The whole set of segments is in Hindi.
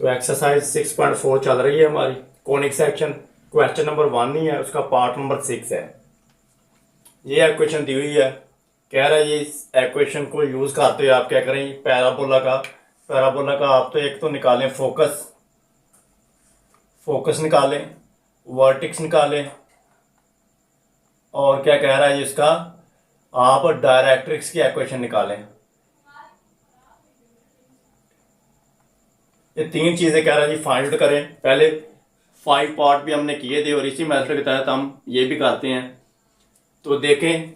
तो एक्सरसाइज 6.4 चल रही है हमारी कॉनिक सेक्शन। क्वेश्चन नंबर 1 नहीं है, उसका पार्ट नंबर 6 है। ये इक्वेशन दी हुई है, कह रहा है ये इस इक्वेशन को यूज करते हुए आप क्या करें, पैराबोला का आप तो एक तो निकालें फोकस निकालें, वर्टिक्स निकालें, और क्या कह रहा है इसका, आप डायरेक्ट्रिक्स की इक्वेशन निकालें। ये तीन चीजें कह रहा है जी फाइंड आउट करें। पहले 5 पार्ट भी हमने किए थे और इसी मेथड के तहत हम ये भी करते हैं। तो देखें,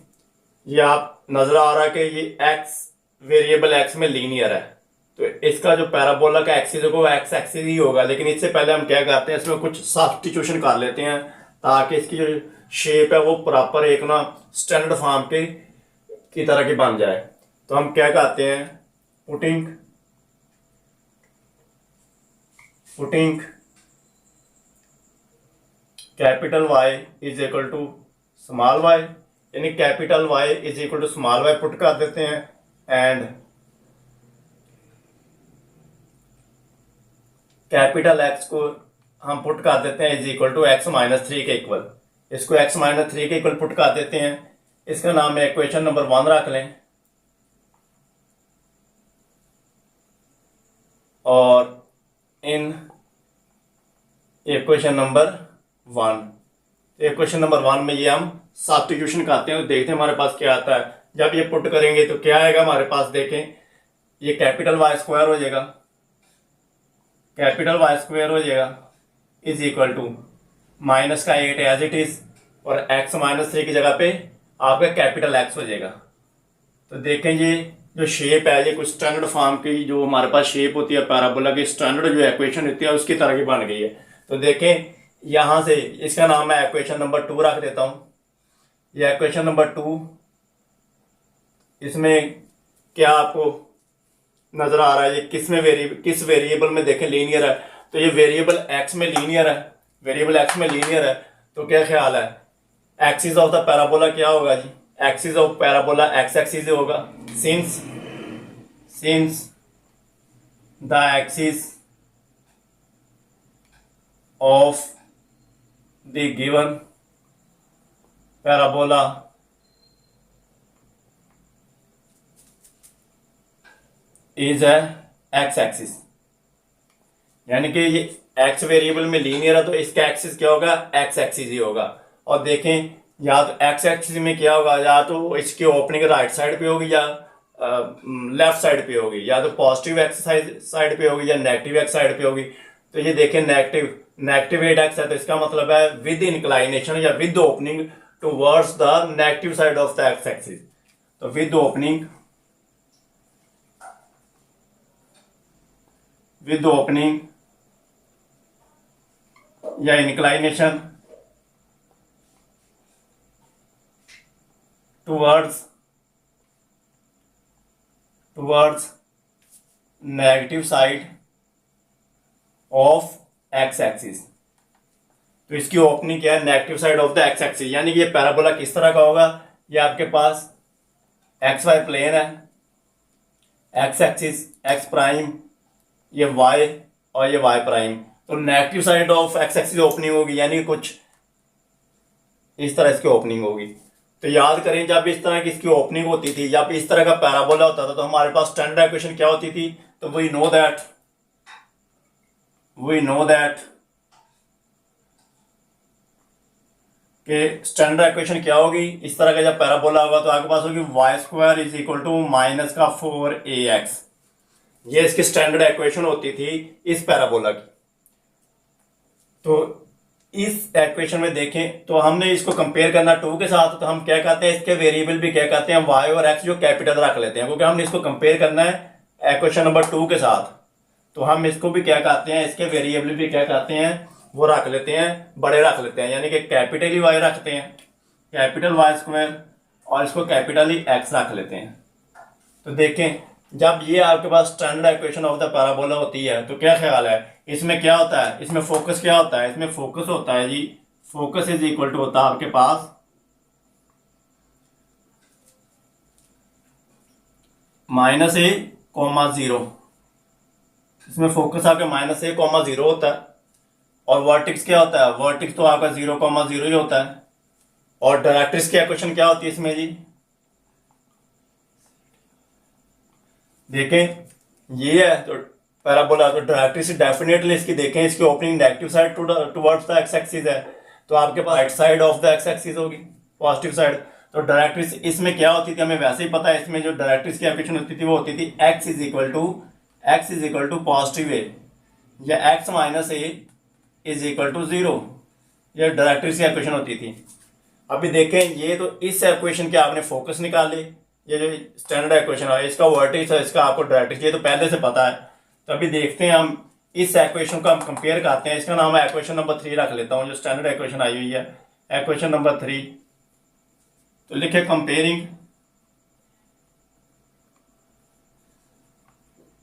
ये आप नजर आ रहा है कि ये एक्स वेरिएबल एक्स में लीनियर है, तो इसका जो पैराबोला का एक्सिस होगा वो एक्स एक्सिस ही होगा। लेकिन इससे पहले हम क्या करते हैं, इसमें कुछ सब्स्टिट्यूशन कर लेते हैं ताकि इसकी जो शेप है वो प्रॉपर एक ना स्टैंडर्ड फॉर्म की तरह की बन जाए। तो हम क्या करते हैं, putting capital Y is equal to small Y, यानी capital Y is equal to small Y put कर देते हैं, एंड कैपिटल एक्स को हम पुट कर देते हैं is equal to X minus 3 के इक्वल। इसको एक्स माइनस 3 के इक्वल पुट कर देते हैं। इसका नाम है इक्वेशन नंबर 1 रख लें, और इन इक्वेशन नंबर 1 में ये हम सब्स्टिट्यूशन करते हैं तो देखते हैं हमारे पास क्या आता है। जब ये पुट करेंगे तो क्या आएगा हमारे पास, देखें, ये कैपिटल वाई स्क्वायर हो जाएगा, इज इक्वल टू माइनस का 8 एज इट इज, और x माइनस 3 की जगह पे आपका कैपिटल एक्स हो जाएगा। तो देखें ये जो शेप है ये कुछ स्टैंडर्ड फॉर्म की जो हमारे पास शेप होती है पैराबोला की, स्टैंडर्ड जो इक्वेशन होती है उसकी तरह की बन गई है। तो देखें यहां से इसका नाम मैं इक्वेशन नंबर 2 रख देता हूं। ये इक्वेशन नंबर 2, इसमें क्या आपको नजर आ रहा है, ये किस वेरिएबल में देखें लीनियर है। तो ये वेरिएबल एक्स में लीनियर है, तो क्या ख्याल है, एक्सिस ऑफ द पैराबोला क्या होगा जी, axis of parabola X axis होगा। Since the axis of the given parabola is X axis, यानी कि ये एक्स वेरिएबल में लीनियर है तो इसका एक्सिस क्या होगा, एक्स एक्सिस ही होगा। और देखें या तो एक्स एक्सिस में क्या होगा, या तो इसकी ओपनिंग राइट साइड पे होगी या लेफ्ट साइड पे होगी, या तो पॉजिटिव एक्स साइड पे होगी या नेगेटिव एक्स साइड पे होगी। तो ये देखें नेगेटिव 8x है तो इसका मतलब है विद इंक्लाइनेशन या with opening towards the negative side of the x axis. तो विद ओपनिंग या inclination towards negative side of x axis. तो इसकी ओपनिंग क्या है, negative side of the x axis, यानी कि ये पैराबोला किस तरह का होगा, ये आपके पास एक्स वाई प्लेन है, एक्स एक्सिस एक्स प्राइम, ये वाई और ये वाई प्राइम। तो negative side of x axis opening होगी, यानी कुछ इस तरह इसकी ओपनिंग होगी। तो याद करें जब इस तरह की इसकी ओपनिंग होती थी, जब इस तरह का पैराबोला होता था तो हमारे पास स्टैंडर्ड इक्वेशन क्या होती थी, तो वी नो दैट कि स्टैंडर्ड इक्वेशन क्या होगी, इस तरह का जब पैराबोला होगा तो आपके पास होगी Y square is equal to minus का 4ax। ये इसकी स्टैंडर्ड इक्वेशन होती थी इस पैराबोला की। तो इस इक्वेशन में देखें तो हमने इसको कंपेयर करना 2 के साथ, तो हम क्या कहते हैं, इसके वेरिएबल भी क्या कहते हैं, y और x जो कैपिटल रख लेते हैं, क्योंकि हमने इसको कंपेयर करना है इक्वेशन नंबर 2 के साथ। तो हम इसको भी क्या कहते हैं, इसके वेरिएबल भी क्या कहते हैं, वो रख लेते हैं, बड़े रख लेते हैं, यानी कि कैपिटल ही y रखते हैं, कैपिटल y स्क्वायर, और इसको कैपिटल ही x रख लेते हैं। तो देखें जब ये आपके पास standard equation of the parabola होती है तो क्या ख्याल है, इसमें क्या होता है, इसमें फोकस क्या होता है, इसमें फोकस होता है जी, फोकस इज इक्वल टू होता है आपके पास -a, 0 इसमें फोकस आपके -a, 0 होता है, और वर्टेक्स क्या होता है, वर्टेक्स तो आपका 0, 0 ही होता है। और डायरेक्ट्रिक्स की इक्वेशन क्या होती है इसमें जी, देखें ये है तो पैराबोला, तो डायरेक्ट्रिक्स डेफिनेटली इसकी देखें, इसकी opening negative side towards the x axis है, तो आपके पास right side of the x axis होगी, पॉजिटिव साइड। तो डायरेक्ट्रिक्स इसमें क्या होती थी हमें वैसे ही पता है, इसमें जो डायरेक्ट्रिक्स की इक्वेशन होती थी वो होती थी x is equal to positive A, या x minus A is equal to 0, ये डायरेक्ट्रिक्स की इक्वेशन होती थी। अभी देखें ये तो इस इक्वेशन के आपने फोकस निकाल ली, ये जो स्टैंडर्ड इक्वेशन है इसका वर्टेक्स है, इसका आपको डायरेक्ट्रिक्स, ये तो पहले से पता है। तो अभी देखते हैं हम इस इक्वेशन को हम कंपेयर करते हैं, इसका नाम है इक्वेशन नंबर 3 रख लेता हूँ, जो स्टैंडर्ड इक्वेशन आई हुई है इक्वेशन नंबर 3। तो लिखे कंपेयरिंग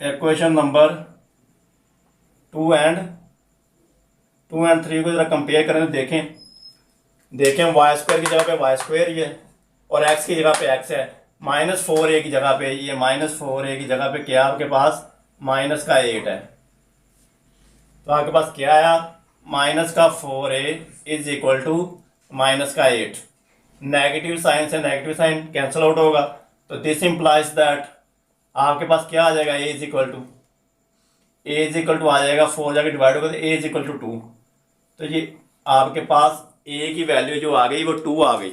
इक्वेशन नंबर 2 एंड 3 को जरा कंपेयर करें तो देखें वाई स्क्वायर की जगह पे वाई स्क्वायर ही है, और एक्स की जगह पे एक्स है, -4a की जगह पे ये -4a की जगह पे क्या आपके पास -8 है। तो आपके पास क्या आया, -4a is equal to -8। Negative sign से नेगेटिव साइन कैंसिल आउट होगा, तो दिस इंप्लाइज दैट आपके पास क्या आ जाएगा, a इज इक्वल टू आ जाएगा 4 जाके डिवाइड होगा तो a इज इक्वल टू 2। तो ये आपके पास a की वैल्यू जो आ गई वो 2 आ गई।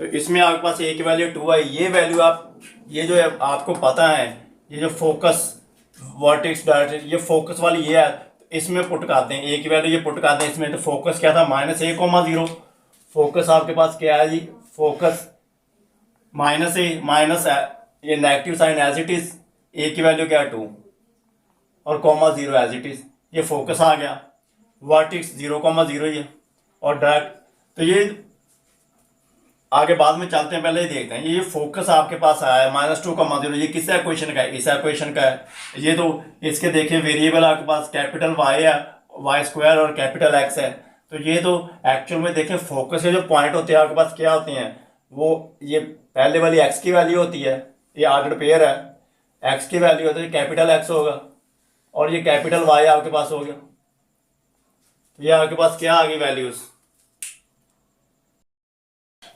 तो इसमें आपके पास a की वैल्यू 2 आई, ये वैल्यू आप ये जो है आपको पता है, ये जो फोकस वर्टेक्स डायरेक्ट्रिक्स ये फोकस वाली ये है, तो इसमें पुट करते हैं a की वैल्यू, ये पुट करते हैं इसमें। तो फोकस क्या था -a, 0, फोकस आपके पास क्या है जी, फोकस -a ये negative sign as it is, a की वैल्यू क्या है 2 और -0 एज इट इज, ये फोकस आ गया। वर्टेक्स 0, 0 ही है, और डायरेक्ट तो ये आगे बाद में चलते हैं, पहले ही देखते हैं ये फोकस आपके पास आया है -2, 0, ये किस इक्वेशन का है, इस इक्वेशन का है। ये तो इसके देखिए वेरिएबल आपके पास कैपिटल वाई है, वाई स्क्वायर और कैपिटल एक्स है। तो ये तो एक्चुअल में देखें फोकस के जो पॉइंट होते हैं आपके पास क्या होते हैं, वो ये पहले वाली एक्स की वैल्यू होती है, ये आर्डर पेयर है, एक्स की वैल्यू होती है कैपिटल एक्स होगा, और ये कैपिटल वाई आपके पास हो गया। ये आपके पास क्या आ गई वैल्यूज,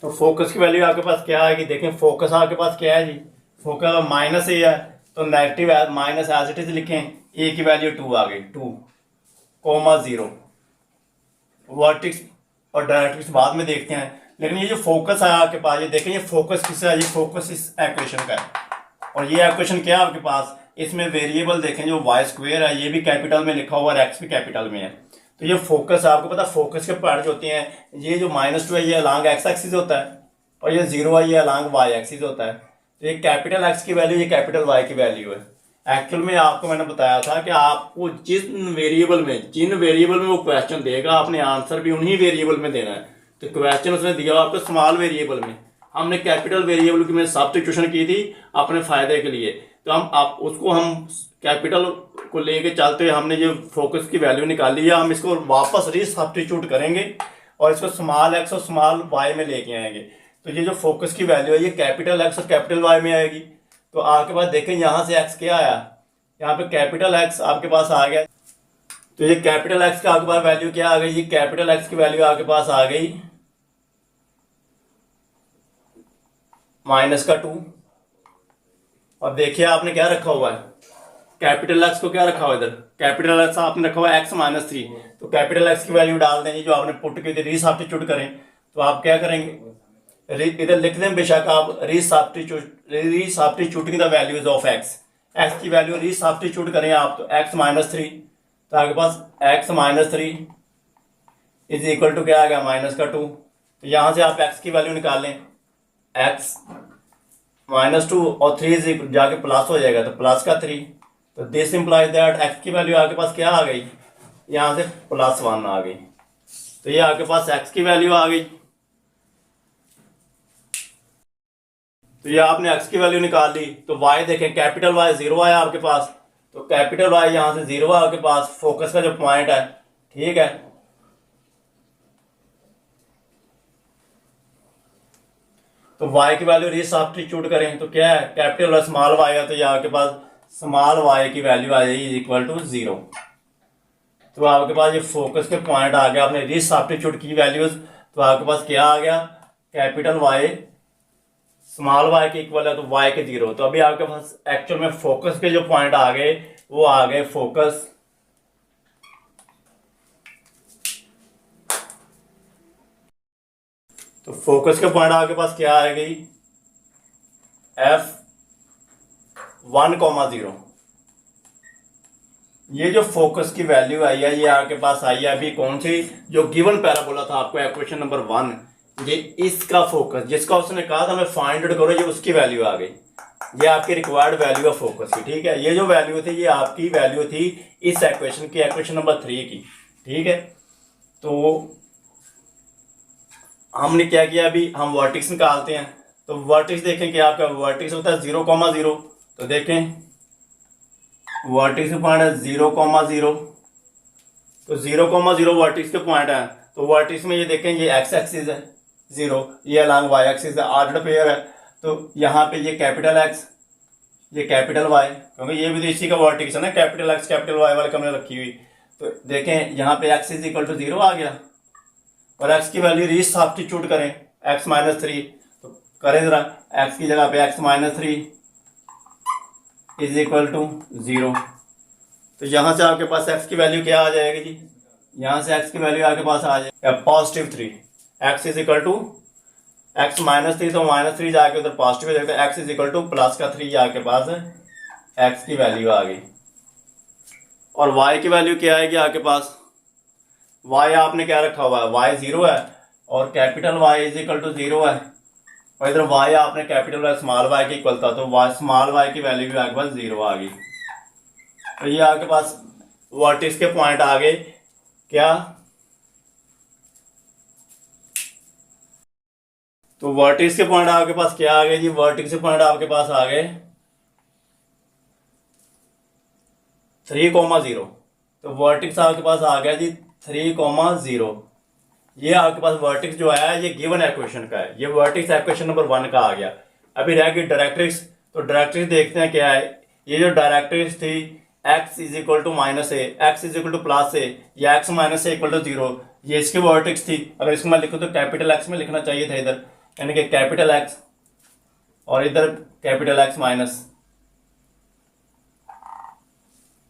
तो फोकस की वैल्यू आपके पास क्या आएगी, देखें फोकस आपके पास क्या है जी, फोकस -a है, तो negative minus as it is लिखें, a की वैल्यू 2 आ गई, 2, 0। वर्टेक्स और डायरेक्ट्रिक्स बाद में देखते हैं, लेकिन ये जो फोकस है आपके पास, ये देखें ये फोकस किसका है, ये फोकस इस इक्वेशन का है। और ये इक्वेशन क्या है आपके पास, इसमें वेरिएबल देखें जो वाई स्क्वायर है ये भी कैपिटल में लिखा हुआ है, एक्स भी कैपिटल में है। तो ये फोकस आपको पता है, फोकस के पार्ट जो होते हैं, ये जो -2 है ये अलॉन्ग एक्स एक्सिस होता है, और ये 0 है ये अलॉन्ग वाई एक्सिस होता है। तो ये कैपिटल एक्स की वैल्यू, ये कैपिटल वाई की वैल्यू है। एक्चुअल में आपको मैंने बताया था कि आपको जिन वेरिएबल में वो क्वेश्चन देगा, आपने आंसर भी उन्हीं वेरिएबल में देना है। तो क्वेश्चन उसने दिया आपको स्मॉल वेरिएबल में, हमने कैपिटल वेरिएबल की में सब्स्टिट्यूशन की थी अपने फायदे के लिए, तो हम उसको हम कैपिटल को लेके चलते हुए हमने जो फोकस की वैल्यू निकाली है, हम इसको वापस रीसब्स्टिट्यूट करेंगे और इसको स्मॉल एक्स और स्मॉल वाई में लेके आएंगे। तो ये जो फोकस की वैल्यू है ये कैपिटल एक्स और कैपिटल वाई में आएगी। तो आपके पास देखें यहाँ से एक्स क्या आया, यहाँ पे कैपिटल एक्स आपके पास आ गया, तो ये कैपिटल एक्स का आपके पास वैल्यू क्या आ गई, ये कैपिटल एक्स की वैल्यू आपके पास आ गई -2। और देखिए आपने क्या रखा हुआ है, कैपिटल एक्स को क्या रखा हुआ है, इधर कैपिटल एक्स आपने रखा हुआ है x-3, तो कैपिटल एक्स की वैल्यू डाल देंगे जो आपने पुट की थी, रीसब्स्टिट्यूट करें तो आप क्या करेंगे, इधर लिख दें बेशक आप रीसब्स्टिट्यूटिंग द वैल्यूज ऑफ एक्स की वैल्यू रीसब्स्टिट्यूट करें आप, तो x-3, तो आपके पास x-3 इज इक्वल टू क्या आ गया -2। तो यहां से आप x की वैल्यू निकाल लें, x-2 और 3 जाके प्लस हो जाएगा, तो प्लस का 3, तो दिस इंप्लाइज दैट x की वैल्यू आपके पास क्या आ गई, यहां से +1 आ गई, तो ये आपके पास x की वैल्यू आ गई। तो ये आपने x की वैल्यू निकाल ली, तो y देखें कैपिटल Y 0 आया आपके पास, तो कैपिटल Y यहां से 0 आपके पास, फोकस का जो पॉइंट है, ठीक है। तो y की वैल्यू रीसब्स्टिट्यूट करें तो क्या है, कैपिटल और स्मॉल y है, तो ये आपके पास स्मॉल वाई की वैल्यू आ जाएगी इक्वल टू 0। तो आपके पास ये फोकस के पॉइंट आ गया, आपने रिस्ट सब्स्टिट्यूट की वैल्यूज, तो आपके पास क्या आ गया, कैपिटल वाई स्मॉल वाई के इक्वल है तो वाई के 0। तो अभी आपके पास एक्चुअल में फोकस के जो पॉइंट आ गए वो आ गए फोकस तो फोकस के पॉइंट आपके पास क्या आ गई, f1,0। ये जो फोकस की वैल्यू आई है ये आपके पास आई है अभी कौन सी, जो गिवन पैराबोला था आपको इक्वेशन नंबर 1, ये इसका फोकस जिसका उसने कहा था मैं फाइंड आउट करो, ये उसकी वैल्यू आ गई। ये आपकी रिक्वायर्ड वैल्यू है फोकस की, ठीक है। ये जो वैल्यू थी ये आपकी वैल्यू थी इस इक्वेशन की, इक्वेशन नंबर 3 की, ठीक है। तो हमने क्या किया, अभी हम वर्टिक्स निकालते हैं। तो वर्टिक्स देखें कि आपका वर्टिक्स होता है 0,0। तो देखें वर्टिक्स के पॉइंट है 0,0। तो 0,0 वर्टिक्स के पॉइंट है। तो वर्टिक्स में ये देखें ये एक्स एक्सिस है 0, ये अलॉन्ग वाई एक्सिस है, ऑर्डर पेयर है। तो यहाँ पे ये कैपिटल एक्स, ये कैपिटल वाई, क्योंकि ये भी तो इसी का वर्टिक्स है ना, कैपिटल एक्स कैपिटल वाई वाले कमरे रखी हुई। तो देखें यहाँ पे एक्स इज इक्वल टू 0 आ गया, और एक्स की वैल्यू रीच सब्स्टिट्यूट करें x-3। तो करें जरा, एक्स की जगह पे x-3 इज इक्वल टू 0। तो यहाँ से आपके पास x की वैल्यू क्या आ जाएगी जी, यहाँ से x की वैल्यू आपके पास आ जाएगी +3। x is equal to x-3, तो -3 जाके उधर पॉजिटिव हो जाएगा, x इज इक्वल टू +3 आपके पास x की वैल्यू आ गई। और y की वैल्यू क्या आएगी आपके पास, y आपने क्या रखा हुआ है, y 0 है और capital Y is equal to 0 है, और इधर y आपने कैपिटल Y स्मॉल y की इक्वल था, तो y स्मॉल y की वैल्यू भी आपके पास 0 आ गई। तो ये आपके पास वर्टिक्स के पॉइंट आ गए क्या, तो वर्टिक्स के पॉइंट आपके पास क्या आ गए जी, वर्टिक्स के पॉइंट आपके पास आ गए 3,0। तो वर्टिक्स आपके पास आ गया जी 3,0। ये आपके पास वर्टिक्स जो है ये गिवन इक्वेशन का है, ये वर्टिक्स इक्वेशन नंबर 1 का आ गया। अभी रह गई डायरेक्ट्रिक्स। तो डायरेक्ट्रिक्स देखते हैं क्या है। ये जो डायरेक्ट्रिक्स थी x is equal to -a, x is equal to +a या x - a इक्वल टू 0, ये इसकी वर्टिक्स थी। अगर इसको मैं लिखूं तो कैपिटल x में लिखना चाहिए था इधर, यानी कि कैपिटल x और इधर कैपिटल x माइनस।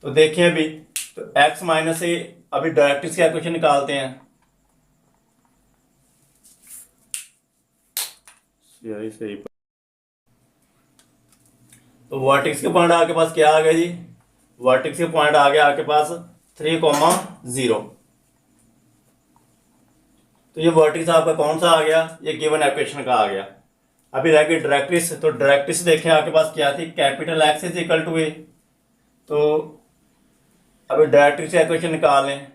तो देखिए अभी तो x - a, अभी डायरेक्ट्रिक्स का इक्वेशन निकालते हैं। यही सही। तो वर्टिक्स के पॉइंट आपके पास क्या आ गया जी, वर्टिक्स के पॉइंट आ गया आपके पास 3,0। तो ये वर्टिक्स आपका कौन सा आ गया, ये गिवन इक्वेशन का आ गया। अभी रह गई डायरेक्ट्रिक्स। तो डायरेक्ट्रिक्स देखें आपके पास क्या थी, capital x is equal to a। तो अभी डायरेक्ट्रिक्स का इक्वेशन निकाल लें।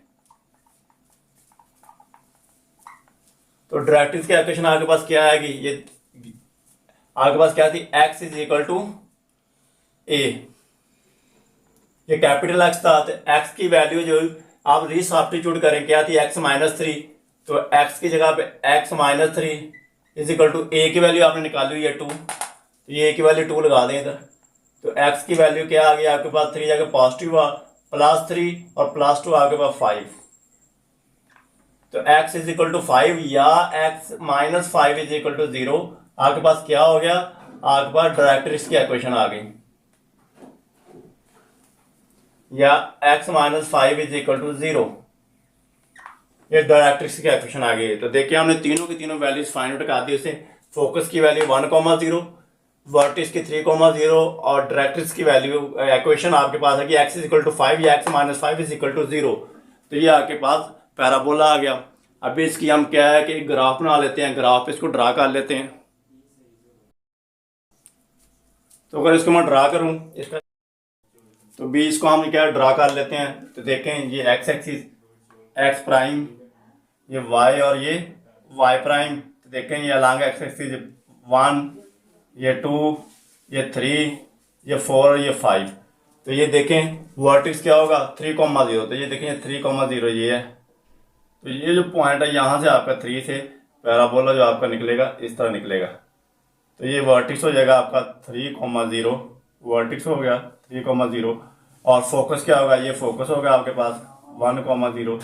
तो डायरेक्ट्रिक्स का इक्वेशन आपके पास क्या आएगी, ये आपके पास क्या थी, x is equal to a, ये कैपिटल x था। तो x की वैल्यू जो आप रीसब्स्टिट्यूट करें क्या थी, x-3। तो x की जगह पे x-3 is equal to a की वैल्यू आपने निकाली हुई है 2, तो ये a की वैल्यू 2 लगा दें इधर। तो x की वैल्यू क्या आ गई आपके पास, 3 जाके पॉजिटिव हुआ, +3 और +2 आपके पास 5। तो x इज इक्वल टू 5 या x - 5 इज इक्वल टू 0, आपके पास क्या हो गया, आपके पास डायरेक्ट्रिक्स की इक्वेशन आ गई, या x - 5 इज इक्वल टू 0, ये डायरेक्ट्रिक्स की इक्वेशन आ गई। तो देखिए हमने तीनों की तीनों वैल्यूज फाइंड आउट कर दी उसे। फोकस की वैल्यू 1,0, वर्टिक्स की 3,0 और डायरेक्ट्रिक्स की वैल्यू इक्वेशन आपके पास है कि x इज इक्वल टू 5 या x - 5 इज इक्वल टू 0। तो ये आपके पास पैराबोला आ गया। अभी इसकी हम क्या है कि ग्राफ बना लेते हैं, ग्राफ पे इसको ड्रा कर लेते हैं। तो अगर इसको मैं ड्रा करूं इसका, तो बी इसको हम क्या ड्रा कर लेते हैं। तो देखें ये x एक्सिस x प्राइम, ये y और ये y प्राइम। तो देखें ये अलॉन्ग x एक्सिस 1, ये 2, ये 3, ये 4 और ये 5। तो ये देखें वर्टिक्स क्या होगा 3,0। तो ये देखें 3,0 ये है। तो ये जो पॉइंट है यहाँ से आपका 3 से पैराबोला जो आपका निकलेगा इस तरह निकलेगा। तो ये वर्टिक्स हो जाएगा आपका 3,0, वर्टिक्स हो गया 3,0 और फोकस क्या होगा, ये फोकस होगा आपके पास 1,0,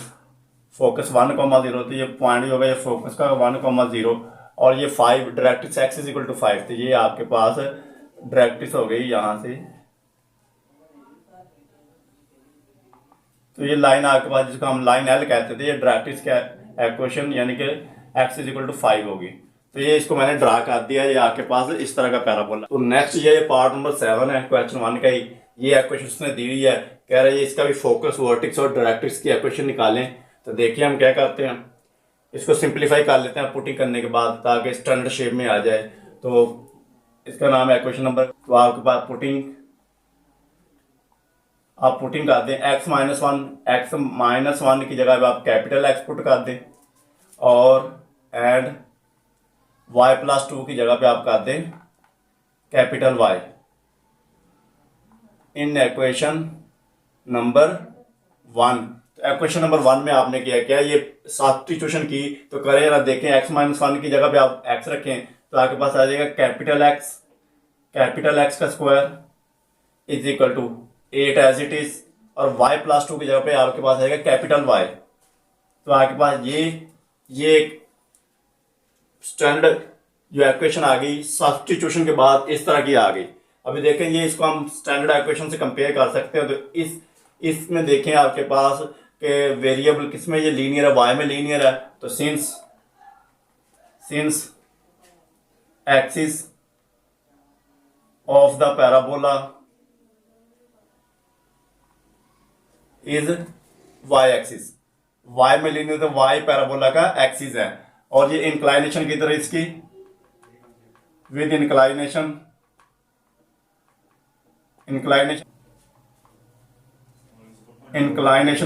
फोकस 1,0, तो ये पॉइंट होगा ये फोकस का 1,0 और ये 5 directrix x is equal to 5, तो ये आपके पास डायरेक्ट्रिक्स हो गई यहाँ से। तो ये लाइन आपके पास जिसको हम लाइन एल कहते थे, ये डायरेक्ट्रिक्स का इक्वेशन यानी कि एक्स इज इक्वल टू 5 होगी। तो ये इसको मैंने ड्रा कर दिया, ये आपके पास इस तरह का पैराबोला। तो नेक्स्ट ये पार्ट नंबर 7 है क्वेश्चन 1 का ही। ये इक्वेशन उसने दी हुई है, कह रहा है इसका भी फोकस, वर्टेक्स और डायरेक्ट्रिक्स की इक्वेशन निकालें। तो देखिए हम क्या करते हैं, इसको सिंप्लीफाई कर लेते हैं पुटिंग करने के बाद, ताकि स्टैंडर्ड शेप में आ जाए। तो इसका नाम है इक्वेशन नंबर, तो आपके पास आप पुटिंग कर दें x माइनस वन की जगह पे आप कैपिटल एक्स पुट कर दें और एंड y+2 की जगह पे आप कर दें capital Y in equation number 1। तो इक्वेशन नंबर 1 में आपने किया क्या, ये सब्स्टिट्यूशन की। तो करें जरा देखें, x-1 की जगह पे आप x रखें तो आपके पास आ जाएगा कैपिटल एक्स का square is equal to 8 as it is, और y+2 की जगह पे आपके पास आएगा कैपिटल Y। तो आपके पास ये एक स्टैंडर्ड जो इक्वेशन आ गई सब्स्टिट्यूशन के बाद इस तरह की आ गई। अभी देखें ये इसको हम स्टैंडर्ड इक्वेशन से कंपेयर कर सकते हैं। तो इसमें देखें आपके पास के वेरिएबल किसमें ये लीनियर है, y में लीनियर है। तो since axis of the parabola is y axis, y में लीनियर, तो y पैराबोला का एक्सिस है। और ये इंक्लाइनेशन की तरह इसकी with inclination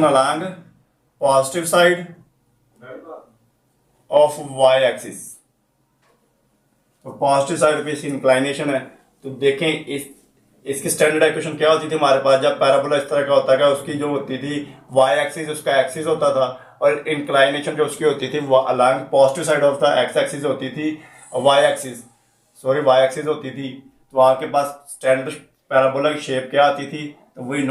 along positive side of y axis. तो पॉजिटिव साइड पे इसकी इंक्लाइनेशन है। तो देखें इसकी स्टैंडर्ड इक्वेशन क्या होती थी हमारे पास, जब पैराबोला इस तरह का होता है, उसकी जो होती थी y एक्सिस उसका एक्सिस होता था और इंक्लाइनेशन जो उसकी होती थी वो along positive side of the x axis होती थी, y एक्सिस होती थी। तो आपके पास स्टैंडर्ड पैराबोला की शेप क्या आती थी, तो वी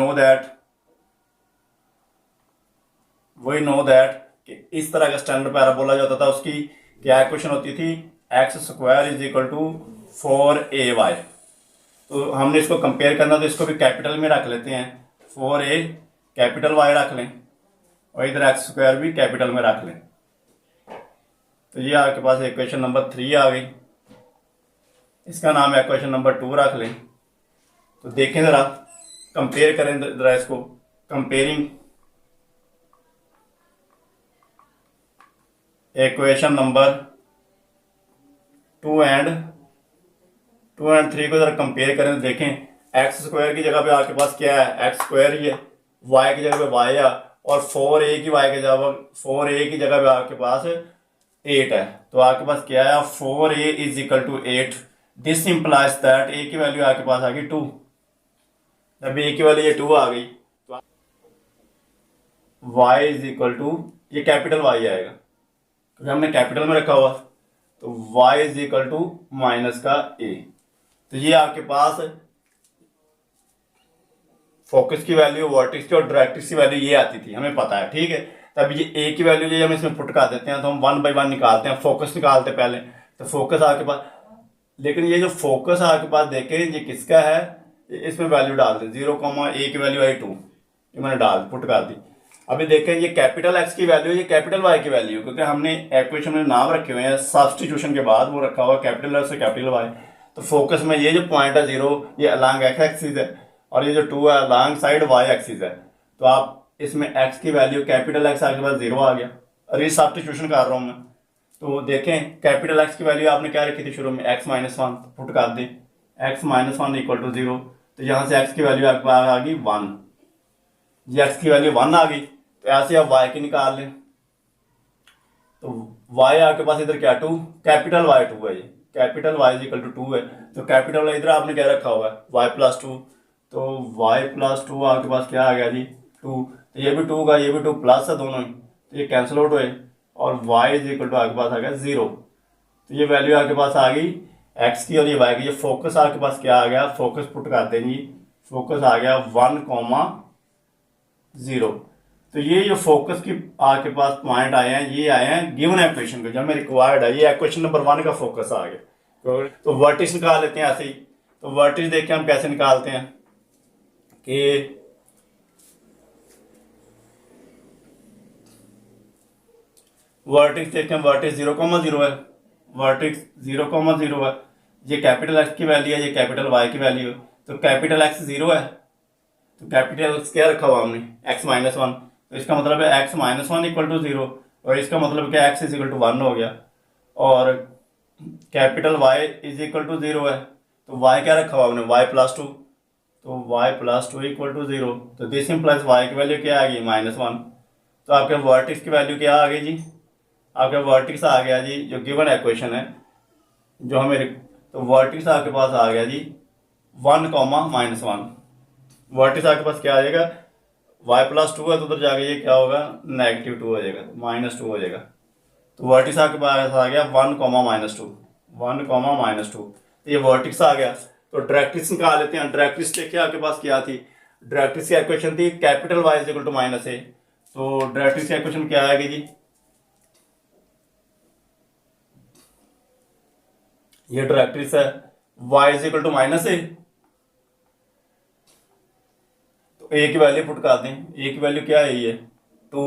नो दैट कि इस तरह का स्टैंडर्ड पैराबोला जो होता था उसकी क्या इक्वेशन होती थी, x² is equal to 4ay। तो हमने इसको कंपेयर करना, तो इसको भी कैपिटल में रख लेते हैं, 4a कैपिटल Y रख लें और इधर x² भी कैपिटल में रख लें। तो ये आपके पास इक्वेशन नंबर 3 आ गई, इसका नाम है इक्वेशन नंबर 2 रख लें। तो देखें जरा, कंपेयर करें जरा इसको, कंपेयरिंग इक्वेशन नंबर 2 एंड 3 को जरा कंपेयर करें तो देखें x² की जगह पे आपके पास क्या है, x² ही है, y की जगह पे y है और 4a की जगह पे आपके पास 8 है। तो आपके पास क्या है, 4a is equal to 8। This implies that a की वैल्यू आपके पास आ गई 2। जब a की वैल्यू ये 2 आ गई तो y इज इक्वल टू, ये कैपिटल Y आएगा क्योंकि हमने कैपिटल में रखा हुआ, तो y is equal to minus का a। तो ये आपके पास फोकस की वैल्यू, वर्टेक्स की और डायरेक्ट्रिक्स की वैल्यू ये आती थी, हमें पता है, ठीक है। तब ये a की वैल्यू जो हम इसमें पुट कर देते हैं, तो हम 1 बाई 1 निकालते हैं, फोकस निकालते पहले। तो फोकस आपके पास, लेकिन ये जो फोकस आपके पास देखें ये किसका है, इसमें वैल्यू डाल दें 0,a की वैल्यू आई 2, ये मैंने पुट कर दी। अभी देखें ये कैपिटल एक्स की वैल्यू, ये कैपिटल वाई की वैल्यू, क्योंकि हमने इक्वेशन में नाम रखे हुए हैं सब्स्टिट्यूशन के बाद वो रखा हुआ कैपिटल एक्स से कैपिटल वाई। तो फोकस में ये जो पॉइंट है 0 ये अलोंग एक्स एक्सिस है और ये जो 2 है अलोंग साइड वाई एक्सिस है। तो आप इसमें एक्स की वैल्यू कैपिटल एक्स आपके पास 0 आ गया और ये सब्स्टिट्यूशन कर रहा हूँ मैं। तो देखें कैपिटल एक्स की वैल्यू आपने क्या रखी थी शुरू में, x-1 पुट कर दें, x-1 इक्वल टू 0। तो यहाँ से x की वैल्यू आपके पास आ गई 1, ये x की वैल्यू 1 आ गई। तो ऐसे आप y की निकाल लें, तो y आपके पास इधर क्या 2, कैपिटल y 2 है, ये capital y is equal to 2 है। तो कैपिटल इधर आपने क्या रखा हुआ है y+2, तो y+2 आपके पास क्या आ गया जी 2। तो ये भी 2 का ये भी 2 प्लस है दोनों ही, तो ये कैंसिल आउट हुए और y इज इक्वल टू आपके पास आ गया 0। तो ये वैल्यू आपके पास आ गई x की और ये y की। ये फोकस आपके पास क्या आ गया, फोकस पुट करते हैं जी, फोकस आ गया 1,0। तो ये जो फोकस की आपके पास पॉइंट आए हैं ये आए हैं गिवन इक्वेशन को, जब में रिक्वायर्ड है, ये इक्वेशन नंबर 1 का फोकस आ गया। तो वर्टिस निकाल लेते हैं ऐसे ही। तो वर्टिस देख के हम कैसे निकालते हैं कि वर्टिक्स देखते हैं, वर्टिक्स 0,0 है, वर्टिक्स 0,0 है, ये कैपिटल एक्स की वैल्यू है, ये कैपिटल वाई की वैल्यू है। तो कैपिटल एक्स 0 है, तो कैपिटल एक्स क्या रखा हुआ हमने, x-1, तो इसका मतलब है x-1 इक्वल टू 0, और इसका मतलब क्या x इज इक्वल टू 1 हो गया। और capital y is equal to 0 है, तो y क्या रखा हुआ हमने, y+2, तो y+2 इक्वल टू 0, तो दिस इम्प्लाइज y की वैल्यू क्या आ गई, -1। तो आपके वर्टिक्स की वैल्यू क्या आ गई जी, आपका वर्टिक्स आ गया जी, जो गिवन इक्वेशन है जो हमें, तो वर्टिक्स आपके पास आ गया जी 1,-1। वर्टिक्स आपके पास क्या आ जाएगा, y+2 है, तो उधर जाके ये क्या होगा, -2 हो जाएगा, -2 हो जाएगा। तो वर्टिक्स आपके पास आ गया 1,-2, 1,-2, तो ये वर्टिक्स आ गया। तो डायरेक्ट्रिक्स निकाल लेते हैं। डायरेक्ट्रिक्स देखिए आपके पास क्या थी, डायरेक्ट्रिक्स की इक्वेशन थी capital y is equal to -a। तो डायरेक्ट्रिक्स की इक्वेशन क्या आएगी जी, ये डायरेक्ट्रिक्स है y is equal to -a, तो a की वैल्यू पुट कर दें, a की वैल्यू क्या है, ये 2,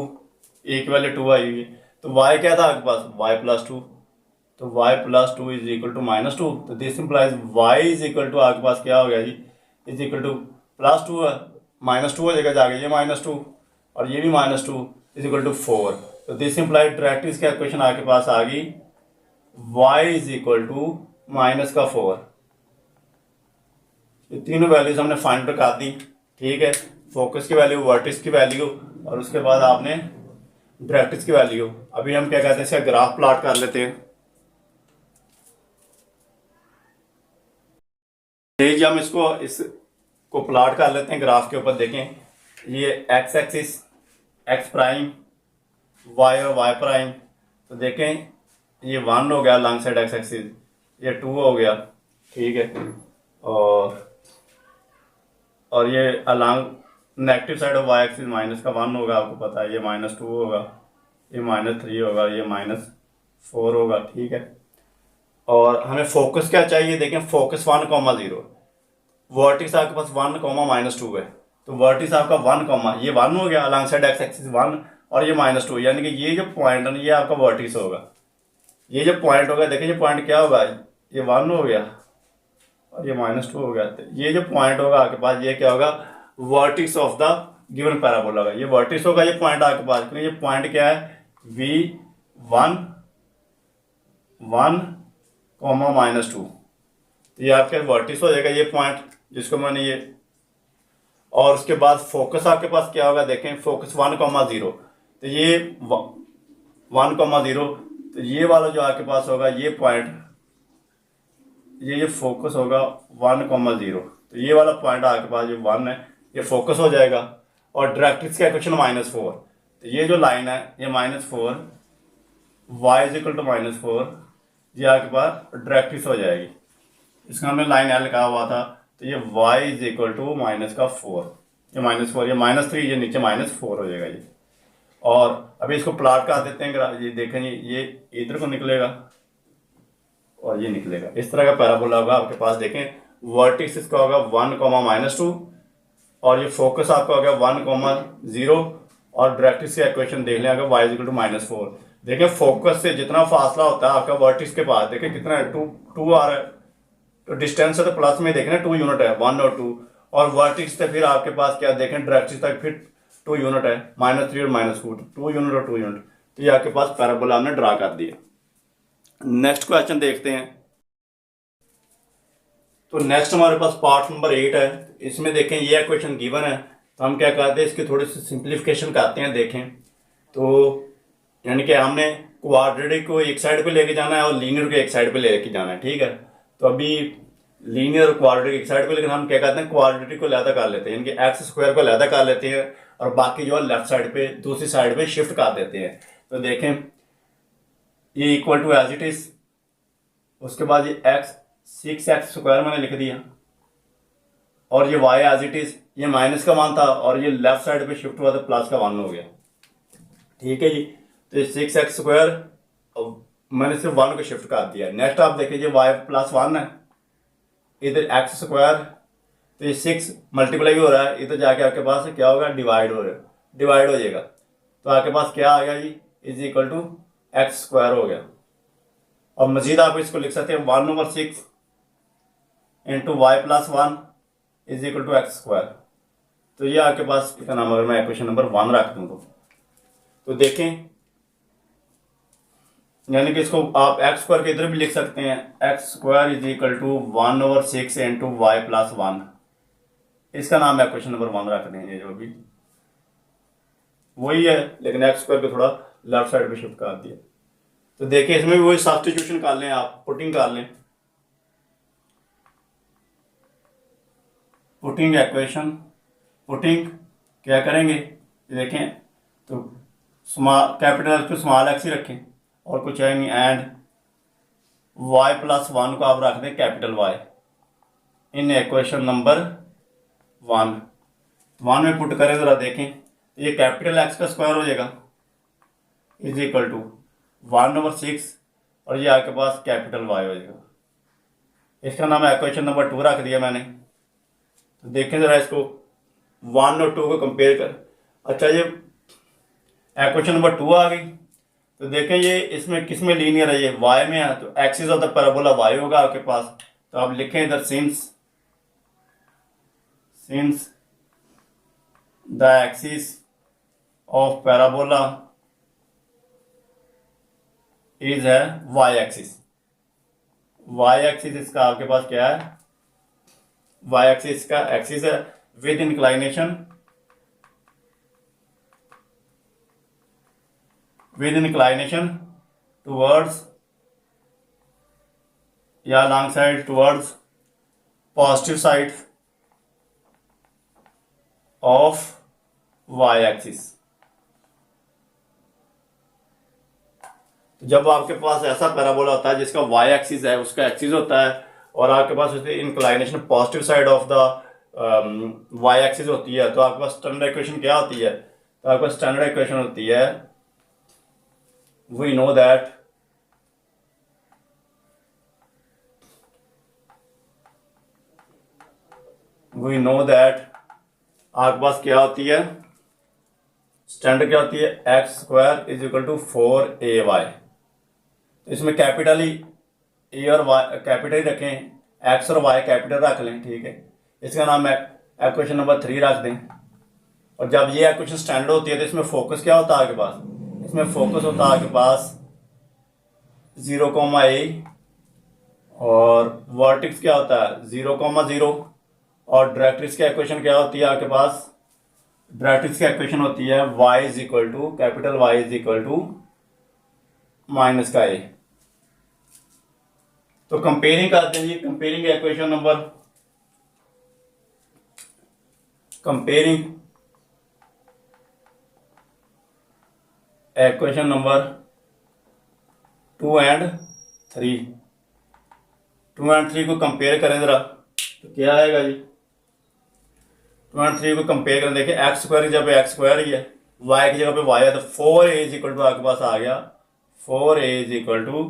a की वैल्यू 2 आई हुई है। तो y क्या था आपके पास, y+2, तो y+2 इज इक्वल टू -2, तो this implies y is equal to आपके पास क्या हो गया जी, इज इक्वल टू +2 है, -2 हो जाएगा जाके, ये -2 और ये भी -2 इज इक्वल टू 4। तो दिस इंप्लाइज डायरेक्ट्रिक्स की इक्वेशन आपके पास आ गई y इज इक्वल टू -4। ये तीनों वैल्यूज हमने फाइंड आउट कर दी, ठीक है, फोकस की वैल्यू, वर्टिक्स की वैल्यू, और उसके बाद आपने डायरेक्ट्रिक्स की वैल्यू। अभी हम क्या कहते हैं, इसका ग्राफ प्लॉट कर लेते हैं। जी हम इसको प्लॉट कर लेते हैं ग्राफ के ऊपर। देखें ये x axis, x prime, y और वाई प्राइम, तो देखें ये 1 हो गया लॉन्ग साइड एक्स एक्सिस, ये 2 हो गया, ठीक है, और ये along negative side of y axis minus का 1 होगा, आपको पता है, ये -2 होगा, ये -3 होगा, ये -4 होगा, ठीक है। और हमें फोकस क्या चाहिए, देखें फोकस 1,0, वर्टिक्स आपके पास 1,-2 है, तो वर्टिक्स आपका 1, ये 1 हो गया अलॉन्ग साइड एक्स एक्सिस 1, और ये -2, यानी कि ये जो पॉइंट है ये आपका वर्टिक्स होगा। ये जो पॉइंट होगा, देखिए ये पॉइंट क्या होगा, ये 1 हो गया और ये -2 हो गया, तो ये जो पॉइंट होगा आपके पास ये क्या होगा, vertices of the given parabola होगा, ये वर्टिक्स होगा ये पॉइंट आपके पास, क्योंकि ये पॉइंट क्या है, V1, 1, -2, तो ये आपके वर्टिक्स हो जाएगा ये पॉइंट जिसको मैंने ये। और उसके बाद फोकस आपके पास क्या होगा, देखें फोकस 1,0, तो ये 1,0, तो ये वाला जो आपके पास होगा ये पॉइंट, ये फोकस होगा 1,0, तो ये वाला पॉइंट आपके पास जो 1 है ये फोकस हो जाएगा। और डायरेक्ट्रिक्स का इक्वेशन -4, तो ये जो लाइन है ये -4, y इज इक्वल टू -4, ये आपके पास डायरेक्ट्रिक्स हो जाएगी। इसका हमने लाइन L लिखा हुआ था, तो ये y इज इक्वल टू -4, ये -4, ये -3, ये नीचे -4 हो जाएगा ये। और अभी इसको प्लॉट कर देते हैं, ये देखें ये इधर को निकलेगा और ये निकलेगा, इस तरह का पैराबोला होगा आपके पास। देखें वर्टिक्स इसका होगा 1,-2, और ये फोकस आपका होगा 1,0, और डायरेक्ट्रिक्स की इक्वेशन देख लें अगर y इज इक्वल टू -4। देखें फोकस से जितना फासला होता है आपका वर्टिक्स के पास, देखें कितना है, 2 आ रहा है, तो डिस्टेंस है तो प्लस में देखें ना 2 यूनिट है, 1 और 2, और वर्टिक्स से फिर आपके पास क्या देखें डायरेक्ट्रिक्स तक फिर 2 यूनिट है, -3 और -4, 2 यूनिट और 2 यूनिट, तो ये आपके पास पैराबोला हमने ड्रा कर दिया। नेक्स्ट क्वेश्चन देखते हैं। तो नेक्स्ट हमारे पास पार्ट नंबर 8 है। इसमें देखें ये क्वेश्चन गिवन है, तो हम क्या करते हैं इसकी थोड़ी सी सिंप्लीफिकेशन करते हैं। देखें तो यानी कि हमने क्वाड्रेटिक को एक साइड पे लेके जाना है और लीनियर को एक साइड पे लेके जाना है, ठीक है। तो अभी लीनियर और क्वाड्रेटिक एक साइड पे, लेकिन हम क्या करते हैं क्वाड्रेटिक को अलहदा कर लेते हैं, यानी कि एक्स स्क्वायर को अलहदा कर लेते हैं और बाकी जो है लेफ्ट साइड पे दूसरी साइड पे शिफ्ट कर देते हैं। तो देखें ये equal to as it is, उसके बाद ये x 6x स्क्वायर मैंने लिख दिया, और ये y एज इट इज, ये माइनस का वन था और ये लेफ्ट साइड पे शिफ्ट हुआ तो प्लस का वन हो गया। ठीक है जी, तो ये 6x² मैंने सिर्फ वन को शिफ्ट कर दिया। नेक्स्ट आप देखिए y प्लस वन है, इधर x², तो ये 6 मल्टीप्लाई हो रहा है, इधर जाके आपके पास क्या होगा, डिवाइड हो जाएगा। तो आपके पास क्या आ गया जी, इज इक्वल टू x² हो गया। और मजीद आप इसको लिख सकते हैं 1/6 into y plus one is equal to x²। तो ये आपके पास क्या नाम, अगर मैं इक्वेशन नंबर 1 रख दूँ तो देखें, यानी कि इसको आप x² के इधर भी लिख सकते हैं, x² is equal to 1/6 into y plus one. इसका नाम इक्वेशन नंबर 1 रख देंगे, जो भी वही है, लेकिन x² को थोड़ा लेफ्ट साइड पे शिफ्ट कर दिया। तो देखिए इसमें भी वही सब्स्टिट्यूशन कर लें, आप पुटिंग कर लें, पुटिंग क्या करेंगे देखें, तो कैपिटल को स्मॉल x ही रखें और कुछ है नहीं, एंड y प्लस वन को आप रख दें capital Y in equation number 1 में पुट करें जरा देखें, तो ये कैपिटल X का स्क्वायर हो जाएगा इज इक्वल टू 1/6 और ये आपके पास कैपिटल Y हो जाएगा। इसका नाम इक्वेशन नंबर 2 रख दिया मैंने। तो देखें जरा इसको 1 और 2 को कंपेयर कर। अच्छा ये इक्वेशन नंबर 2 आ गई, तो देखें ये इसमें किस में लीनियर है, ये y में है, तो axis of the parabola y होगा आपके पास। तो आप लिखें इधर since the axis of parabola is है y एक्सिस। y एक्सिस इसका आपके पास क्या है, y एक्सिस का एक्सिस है विद इंक्लाइनेशन टुवर्ड्स या long side towards positive side of y axis. जब आपके पास ऐसा पैराबोला होता है जिसका y एक्सिस है, उसका एक्सिस होता है और आपके पास उसकी inclination positive side of the y axis होती है, तो आपके पास स्टैंडर्ड इक्वेशन क्या होती है, तो आपके पास स्टैंडर्ड इक्वेशन होती है, we know that आपके पास क्या होती है, स्टैंडर्ड क्या होती है, x² is equal to 4ay। इसमें कैपिटल ही ए और वाई कैपिटल ही रखें, x और y कैपिटल रख लें, ठीक है। इसका नाम इक्वेशन नंबर 3 रख दें। और जब ये इक्वेशन स्टैंडर्ड होती है तो इसमें फोकस क्या होता है आपके पास, इसमें फोकस होता है आपके पास 0,a और वर्टेक्स क्या होता है 0,0 और डायरेक्ट्रिक्स की इक्वेशन क्या होती है आपके पास, डायरेक्ट्रिक्स की इक्वेशन होती है y is equal to capital Y is equal to minus का a। तो कंपेयरिंग करते हैं जी, कंपेयरिंग इक्वेशन नंबर 2 and 3 को कंपेयर करें जरा, तो क्या आएगा जी, 2 and 3 को कंपेयर करें, देखिए x² की जगह पे x² ही है, y की जगह पे y है, तो 4a इज इक्वल टू आपके पास आ गया 4a is equal to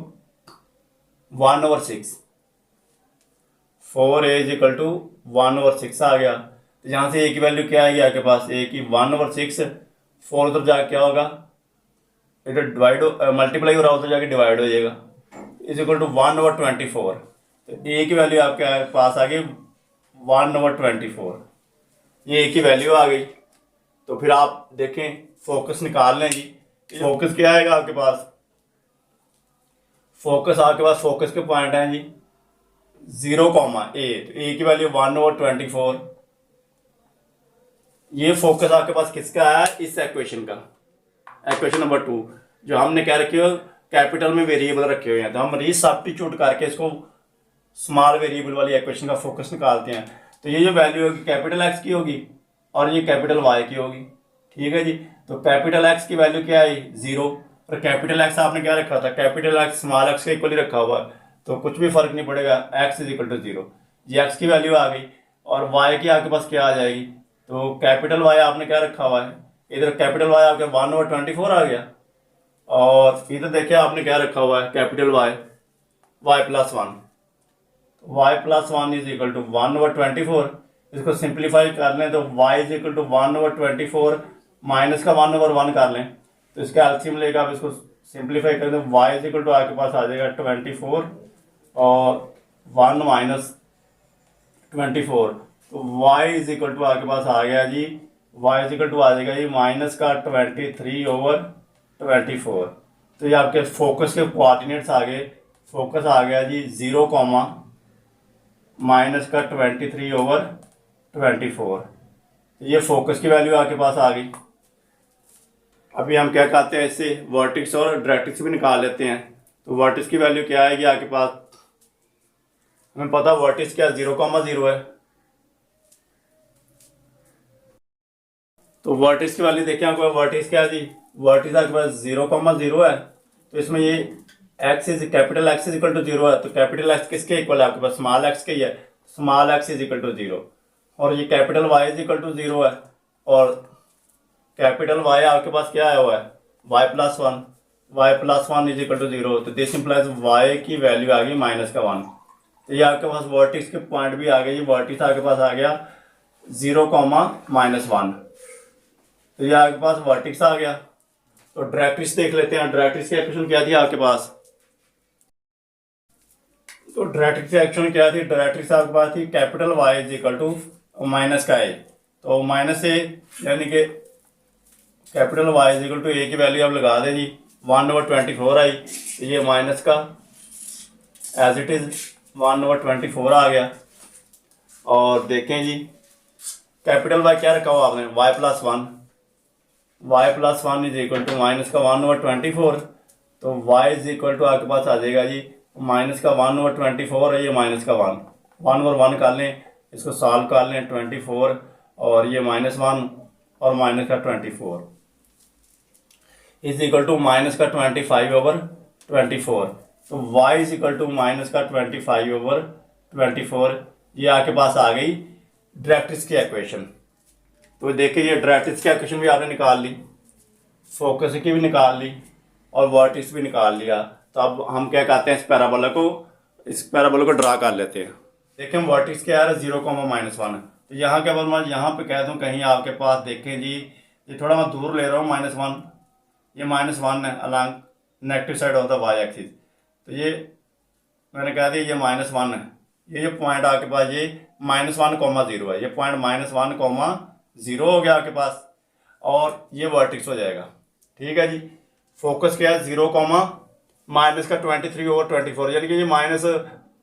1/6, 4a is equal to 1/6 आ गया। तो यहाँ से a की वैल्यू क्या आएगी आपके पास, a की 1/6, 4 उधर जाके क्या होगा, इधर डिवाइड मल्टीप्लाई हो रहा उधर जाके डिवाइड हो जाएगा, इज इक्वल टू 1/24। तो a की वैल्यू आपके पास आ गई 1/24, ये a की वैल्यू आ गई। तो फिर आप देखें फोकस निकाल लें जी, फोकस क्या आएगा आपके पास, फोकस के पॉइंट हैं जी 0,a, तो a की वैल्यू 1/24। ये फोकस आपके पास किसका है, इस इक्वेशन का, इक्वेशन नंबर 2 जो हमने क्या रखी हो, कैपिटल में वेरिएबल रखे हुए हैं, तो हम रीसब्स्टिट्यूट करके इसको स्मॉल वेरिएबल वाली इक्वेशन का फोकस निकालते हैं। तो ये जो वैल्यू होगी कैपिटल X की होगी और ये कैपिटल Y की होगी, ठीक है जी। तो कैपिटल X की वैल्यू क्या आई 0 और कैपिटल X आपने क्या रखा था, कैपिटल X स्मॉल x के इक्वल ही रखा हुआ है, तो कुछ भी फर्क नहीं पड़ेगा, x इज इक्वल टू 0, ये x की वैल्यू आ गई। और वाई की आपके पास क्या आ जाएगी, तो कैपिटल वाई आपने क्या रखा हुआ है, इधर कैपिटल वाई आपके 1/24 आ गया, और इधर देखिए आपने क्या रखा हुआ है capital y, y+1, y+1 is equal to 1/24। इसको सिंप्लीफाई कर लें तो y is equal to 1/24 minus का 1/1 कर लें, तो इसका एलसीएम लेकर आप इसको सिंप्लीफाई करें तो y इज इक्वल टू आपके पास आ जाएगा 24 और 1 माइनस 24, तो y इज इक्वल टू आपके पास आ गया जी, y इज इक्वल टू आ जाएगा जी माइनस का 23/24। तो ये आपके फोकस के कोऑर्डिनेट्स आ गए, फोकस आ गया जी 0, माइनस का 23/24। ये फोकस की वैल्यू आपके पास आ गई। अभी हम क्या कहते हैं, इससे वर्टिक्स और डायरेक्ट्रिक्स भी निकाल लेते हैं। तो वर्टिक्स की वैल्यू क्या आएगी आपके पास, हमें पता वर्टिक्स क्या 0,0 है, तो वर्टिक्स की वैल्यू देखिए आपको, वर्टिक्स क्या है जी, वर्टिक्स आपके पास 0,0 है, तो इसमें ये capital x is equal to 0 है, तो कैपिटल एक्स किसके इक्वल है आपके पास, स्मॉल एक्स के ही है, small x is equal to 0, और ये capital Y is equal to 0 है, और कैपिटल वाई आपके पास क्या आया हुआ है y+1, y+1 is equal to 0, तो दिस इंप्लाइज वाई की वैल्यू आ गई -1। तो ये आपके पास वर्टिक्स के पॉइंट भी आ गए, ये वर्टिक्स आपके पास आ गया 0, -1, तो ये आपके पास वर्टिक्स आ गया। तो डायरेक्ट्रिक्स देख लेते हैं, डायरेक्ट्रिक्स की एक्वेशन क्या थी आपके पास, तो डायरेक्ट्रिक्स की एक्वेशन क्या थी, डायरेक्ट्रिक्स आपके पास थी capital Y is equal to minus का ए, तो माइनस ए यानी कि capital Y is equal to A की वैल्यू आप लगा दें जी 1/24 आई, तो ये माइनस का एज इट इज 1/24 आ गया। और देखें जी कैपिटल वाई क्या रखा हुआ आपने y+1, y+1 is equal to minus का 1/24, तो y इज इक्वल टू आपके पास आ जाएगा जी माइनस का 1/24 है, ये माइनस का 1/1 कर लें, इसको सॉल्व कर लें 24 और ये -1 और माइनस का 24 इज इक्वल टू माइनस का 25/24, तो y is equal to minus का 25/24, ये आपके पास आ गई डायरेक्ट्रिक्स की एक्वेशन। तो देखिए ये डायरेक्ट्रिक्स की एक्वेशन भी आपने निकाल ली, फोकस की भी निकाल ली और वर्टिक्स भी निकाल लिया। तो अब हम क्या कहते हैं, इस पैराबोला को ड्रा कर लेते हैं। देखें वर्टिक्स क्या है 0, -1, तो यहाँ क्या मैं यहाँ पे कह दूँ कहीं आपके पास, देखें जी ये थोड़ा मैं दूर ले रहा हूँ -1, ये -1 है along negative side of the y axis, तो ये मैंने कह दिया ये -1 है, ये पॉइंट आपके पास ये -1,0 है, ये पॉइंट -1,0 हो गया आपके पास, और ये वर्टिक्स हो जाएगा। ठीक है जी, फोकस क्या है 0, माइनस का 23/24, यानी कि ये माइनस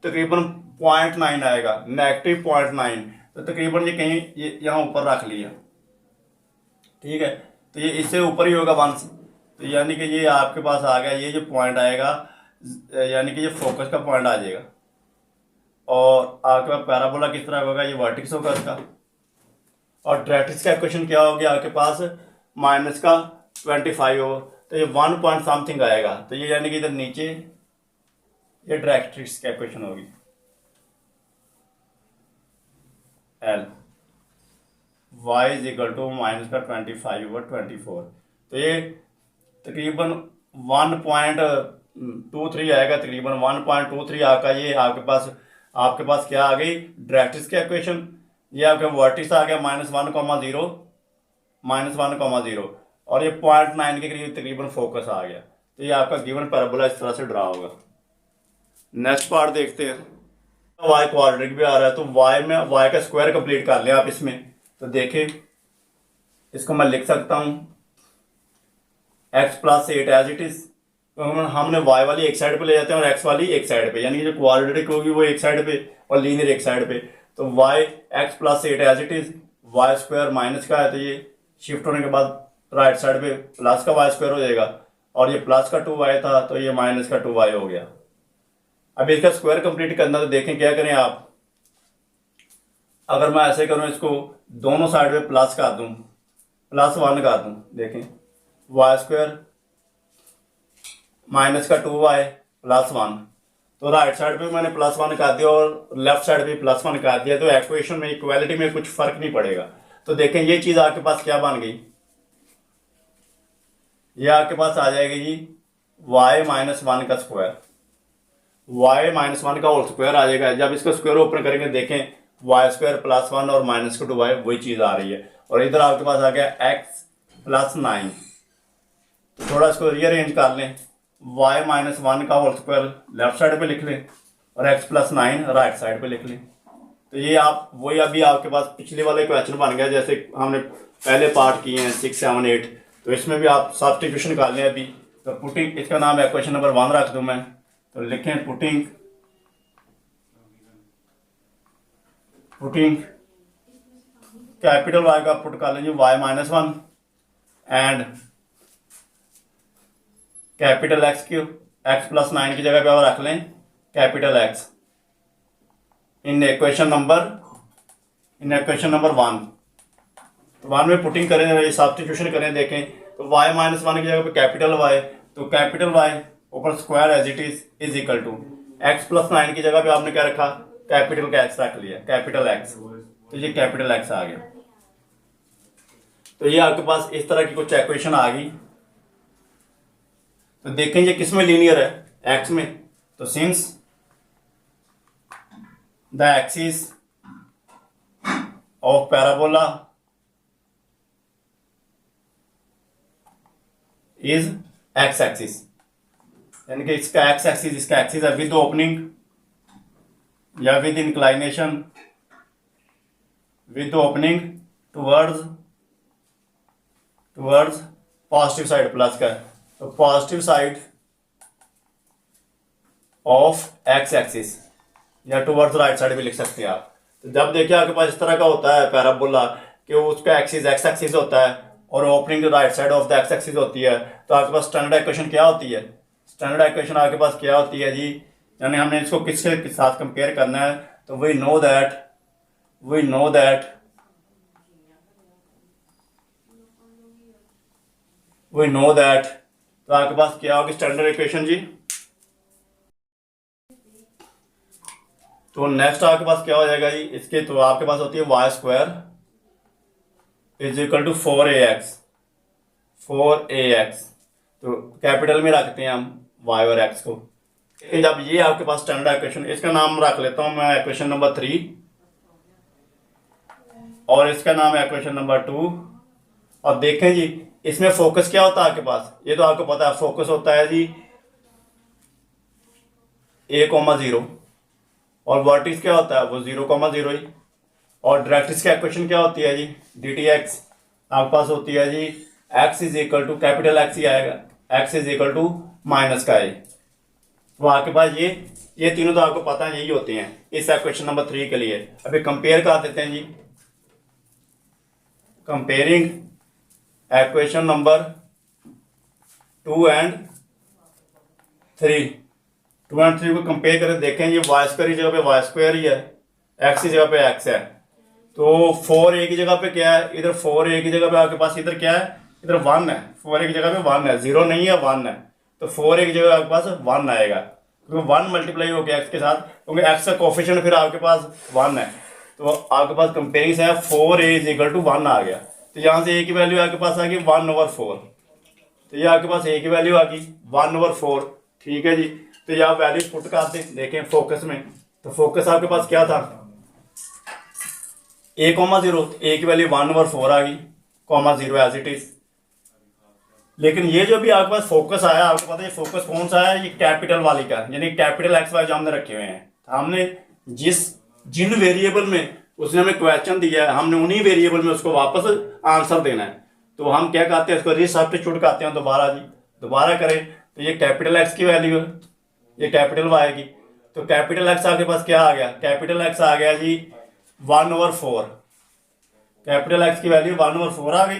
तकरीबन 0.9 आएगा, -0.9, तो तकरीबन ये कहीं ये यहाँ ऊपर रख लिया। ठीक है, तो ये इससे ऊपर ही होगा 1 से, तो यानी कि ये आपके पास आ गया, ये जो पॉइंट आएगा यानी कि ये फोकस का पॉइंट आ जाएगा, और आपके पास पैराबोला किस तरह होगा, ये वर्टिक्स होगा इसका। और डायरेक्ट्रिक्स का इक्वेशन क्या हो गया आपके पास माइनस का 25 हो, तो ये 1 पॉइंट समथिंग आएगा, तो ये यानी कि इधर नीचे ये डायरेक्ट्रिक्स की इक्वेशन होगी L y is equal to minus का 25/24, तो ये तकरीबन 1.23 आएगा, तकरीबन 1.23 आका ये आपके पास क्या आ गई डायरेक्ट्रिक्स की इक्वेशन। ये आपका वर्टिक्स आ गया -1,0 और ये 0.9 के करीब तकरीबन फोकस आ गया, तो ये आपका गिवन पैराबोला इस तरह से ड्रा होगा। नेक्स्ट पार्ट देखते हैं, वाई क्वाड्रेटिक भी आ रहा है, तो वाई में वाई का स्क्वायर कंप्लीट कर लें आप इसमें, तो देखें इसको मैं लिख सकता हूं x+8 एज इट इज, तो हमने y वाली एक साइड पे ले जाते हैं और x वाली एक साइड पे, यानी कि जो क्वाड्रेटिक होगी वो एक साइड पे और लीनियर एक साइड पे, तो y x+8 as it is, y square minus का है, तो ये शिफ्ट होने के बाद राइट साइड पे प्लस का वाई स्क्वायर हो जाएगा, और ये प्लस का 2y था तो ये माइनस का 2y हो गया। अब इसका स्क्वायर कंप्लीट करना, तो देखें क्या करें आप, अगर मैं ऐसे करूं इसको दोनों साइड पे प्लस कर दूं, +1 कर दूं, देखें वाई स्क्वायर माइनस का 2y +1, तो राइट साइड पे मैंने +1 कर दिया और लेफ्ट साइड पे +1 कर दिया, तो इक्वेशन में इक्वालिटी में कुछ फर्क नहीं पड़ेगा। तो देखें ये चीज आपके पास क्या बन गई, ये आपके पास आ जाएगी जी y-1 का स्क्वायर, y-1 का होल स्क्वायर आ जाएगा। जब इसका स्क्वायर ओपन करेंगे देखें y² +1 और -2y वही चीज आ रही है, और इधर आपके पास आ गया x +9। तो थोड़ा इसको रीअरेंज कर लें, y-1 का होल स्क्वायर लेफ्ट साइड पे लिख लें और x +9 राइट साइड पे लिख लें। तो ये आप वही अभी आपके पास पिछले वाले क्वेश्चन बन गया जैसे हमने पहले पार्ट किए हैं 6, 7, 8। तो इसमें भी आप सब्स्टिट्यूशन कर लें अभी। तो पुटिंग, इसका नाम है क्वेश्चन नंबर 1 रख दूं मैं, तो लिखें पुटिंग कैपिटल Y का पुट कर लेंगे y-1 एंड कैपिटल X +9 की जगह पे आप रख लें capital X in equation number 1। तो 1 में पुटिंग करें, सब्स्टिट्यूशन करें, देखें तो y-1 की जगह पे कैपिटल Y, तो कैपिटल Y ऊपर square as it is equal to x +9 की जगह पे आपने क्या रखा, कैपिटल का x रख लिया, कैपिटल X। तो ये कैपिटल X आ गया। तो ये आपके पास इस तरह की कुछ इक्वेशन आ गई। तो देखें ये किस में लीनियर है, x में। तो since the axis of parabola is x axis, यानी कि इसका x एक्सिस, इसका एक्सिस है विद ओपनिंग या with inclination, with opening towards positive side plus का, तो positive side of x axis या टुवर्ड्स राइट साइड भी लिख सकते हैं आप। तो जब देखिए आपके पास इस तरह का होता है पैराबोला कि उसका एक्सिस x एक्सिस होता है और opening right side of the x axis होती है, तो आपके पास स्टैंडर्ड इक्वेशन क्या होती है, स्टैंडर्ड इक्वेशन आपके पास क्या होती है जी, यानी हमने इसको किसके साथ कंपेयर करना है, तो वी नो दैट तो आपके पास क्या होगी स्टैंडर्ड इक्वेशन जी। तो नेक्स्ट आपके पास क्या हो जाएगा जी इसके, तो आपके पास होती है y² = 4ax। तो कैपिटल में रखते हैं हम y और x को। जब ये आपके पास स्टैंडर्ड इक्वेशन, इसका नाम रख लेता हूं मैं इक्वेशन नंबर 3 और इसका नाम है इक्वेशन नंबर 2। और देखें जी इसमें फोकस क्या होता है आपके पास, ये तो आपको पता है फोकस होता है जी a,0 और वर्टिक्स क्या होता है वो 0,0 ही। और डायरेक्ट्रिक्स की इक्वेशन क्या होती है जी, dtx आपके पास होती है जी x = कैपिटल X ही आएगा, x = -a। तो आपके पास ये तीनों तो आपको पता है यही होते हैं इस इक्वेशन नंबर 3 के लिए। अभी कंपेयर कर देते हैं जी, कंपेयरिंग इक्वेशन नंबर 2 एंड 3 को कंपेयर करें, देखें ये y² की जगह पे y² ही है, x की जगह पे x है। तो 4a की जगह पे क्या है, इधर 4a की जगह पे आपके पास इधर क्या है, इधर 1 है, 4a की जगह पे 1 है, 0 नहीं है 1 है। तो 4a की जगह आपके पास 1 आएगा क्योंकि 1 मल्टीप्लाई हो गया x के साथ, क्योंकि x का कोफिशिएंट फिर आपके पास 1 है। तो आपके पास कंपेयरिंग है 4a = 1 आ गया। तो यहाँ से a की वैल्यू आपके पास आ गई 1/4। तो ये आपके पास a की वैल्यू आ गई 1/4। ठीक है जी। तो ये आप वैल्यू पुट करते देखें फोकस में, तो फोकस आपके पास क्या था a,0, a की वैल्यू 1/4 आ गई, 0 एज इट इज। लेकिन ये जो भी आपके पास फोकस आया, आपको पता है फोकस कौन सा है, ये कैपिटल वाली का, यानी कैपिटल एक्स वाई जो हमने रखे हुए हैं। हमने जिन वेरिएबल में उसने हमें क्वेश्चन दिया है, हमने उन्हीं वेरिएबल में उसको वापस आंसर देना है। तो हम क्या करते हैं, इसको रीसब्स्टिट्यूट करते हैं दोबारा करें। तो ये कैपिटल एक्स की वैल्यू है, ये कैपिटल वाई की। तो कैपिटल एक्स आपके पास क्या आ गया, कैपिटल एक्स आ गया जी 1/4। कैपिटल एक्स की वैल्यू 1/4 आ गई।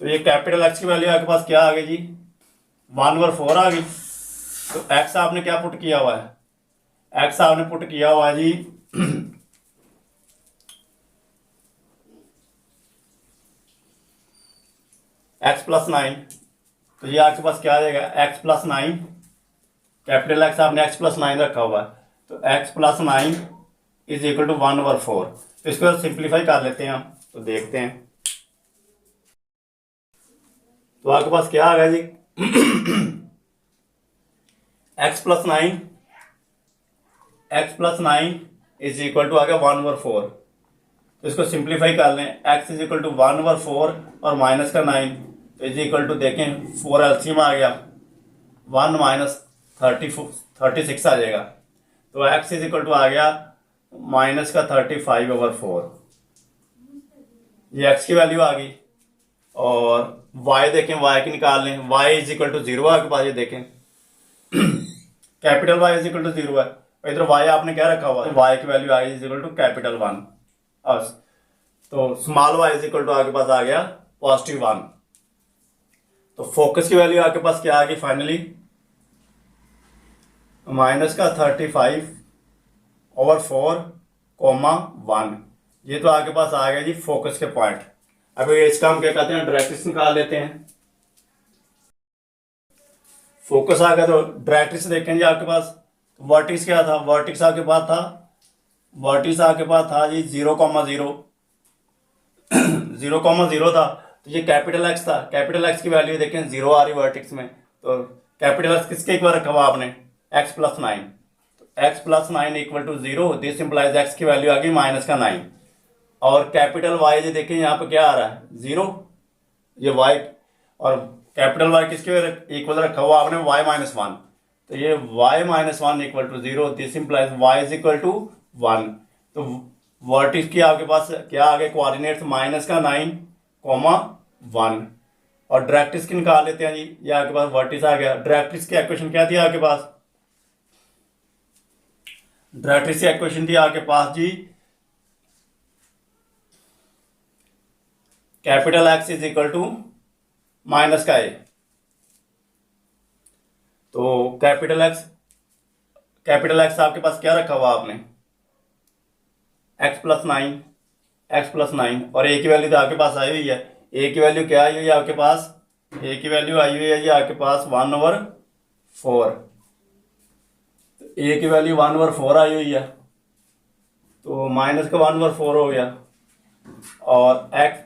तो ये कैपिटल एक्स की वैल्यू आपके पास क्या आ गई जी 1/4 आ गई। तो एक्स आपने क्या पुट किया हुआ है, एक्स आपने पुट किया हुआ है जी x +9 तो ये आपके पास क्या आ जाएगा, एक्स प्लस 9, कैपिटल एक्स आपने एक्स प्लस 9 रखा हुआ है, तो x plus 9 is equal to 1/4। तो इसको सिंप्लीफाई कर लेते हैं हम, तो देखते हैं। तो आपके पास क्या आ गया जी, X plus nine is equal to आ गया 1/4। तो इसको सिंप्लीफाई कर लें, एक्स इज इक्वल टू 1/4 और माइनस का 9, तो इज इक्वल टू देखें 4 एलसीएम आ गया, 1 माइनस 36 आ जाएगा। तो एक्स इज इक्वल टू आ गया माइनस का 35/4, ये एक्स की वैल्यू आ गई। और वाई देखें, वाई की निकाल लें, वाई इज इक्वल टू 0 आपके पास, ये देखें capital Y is equal to 0 है, इधर वाई आपने क्या रखा हुआ है, वाई की वैल्यू आई इज इक्वल टू कैपिटल 1, तो small y is equal to आपके पास आ गया +1। तो फोकस की वैल्यू आपके पास क्या आ गई फाइनली, माइनस का 35/4, 1। ये तो आपके पास आ गया जी फोकस के पॉइंट। अब इसका हम क्या कहते हैं, डायरेक्ट्रिक्स निकाल लेते हैं। फोकस आ गया तो डायरेक्ट्रिक्स देखें जी आपके पास, वर्टिक्स क्या था, वर्टिक्स आपके पास था जी 0,0 0,0 था, तो ये कैपिटल एक्स था, कैपिटल एक्स की वैल्यू देखें 0 आ रही वर्टिक्स में, तो कैपिटल एक्स किसके इक्वल रखा हुआ आपने, एक्स प्लस 9, तो x plus 9 equal to 0, this implies x की वैल्यू आ गई माइनस का 9। और कैपिटल वाई जो देखें यहाँ पे क्या आ रहा है 0, ये वाई, और कैपिटल वाई किसके इक्वल रखा हुआ आपने, y माइनस 1, तो ये y minus 1 equal to 0, this implies y is equal to 1। तो वर्टिक्स की आपके पास क्या आ गए कोऑर्डिनेट्स, माइनस का 9,1। और डायरेक्ट्रिक्स की निकाल लेते हैं जी, ये आपके पास वर्टिक्स आ गया। डायरेक्ट्रिक्स की इक्वेशन क्या थी आपके पास, डायरेक्ट्रिक्स की इक्वेशन थी आपके पास जी capital x is equal to minus का ए, तो कैपिटल एक्स आपके पास क्या रखा हुआ आपने, एक्स प्लस 9, और ए की वैल्यू तो आपके पास आई हुई है, ए की वैल्यू क्या आई हुई है आपके पास, ए की वैल्यू आई हुई है जी आपके पास 1/4, ए की वैल्यू 1/4 आई हुई है, तो माइनस का 1/4 हो गया, और x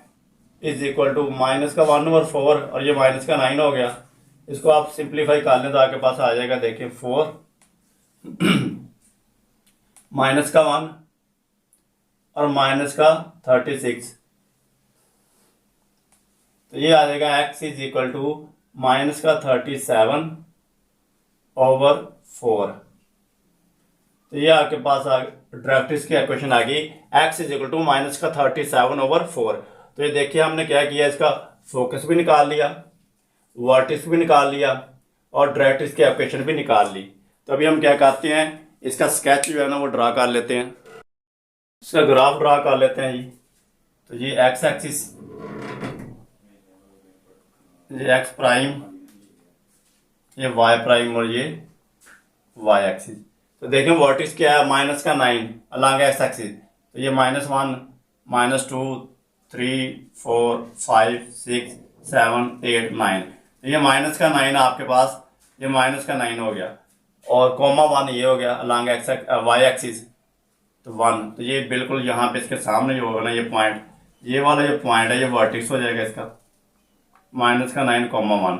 is equal to minus का 1/4 और ये माइनस का 9 हो गया। इसको आप सिंप्लीफाई कर लें तो आपके पास आ जाएगा, देखिए 4 माइनस का 1 और माइनस का 36, तो ये आ जाएगा x is equal to minus का 37/4। तो ये आपके पास डायरेक्ट्रिक्स की इक्वेशन आ गई, x is equal to minus का 37/4। तो ये देखिए हमने क्या किया, इसका फोकस भी निकाल लिया, वर्टिक्स भी निकाल लिया, और डायरेक्ट्रिक्स की इक्वेशन भी निकाल ली। तो अभी हम क्या करते हैं, इसका स्केच जो है ना वो ड्रा कर लेते हैं, इसका ग्राफ ड्रा कर लेते हैं जी। तो ये एक्स एक्सिस, ये एक्स प्राइम, ये वाई प्राइम, और ये वाई एक्सिस। तो देखें वर्टिक्स क्या है, माइनस का 9 अलॉन्ग एक्स एक्सिस, तो ये -1, -2, 3, 4, 5, 6, 7, 8, 9, तो ये माइनस का 9 आपके पास, ये माइनस का 9 हो गया, और -1 ये हो गया अलॉन्ग एक्स वाई एक्सिस, तो 1, तो ये बिल्कुल यहाँ पे इसके सामने जो होगा ना ये पॉइंट, ये वाला जो पॉइंट है ये वर्टिक्स हो जाएगा इसका, माइनस का 9, 1,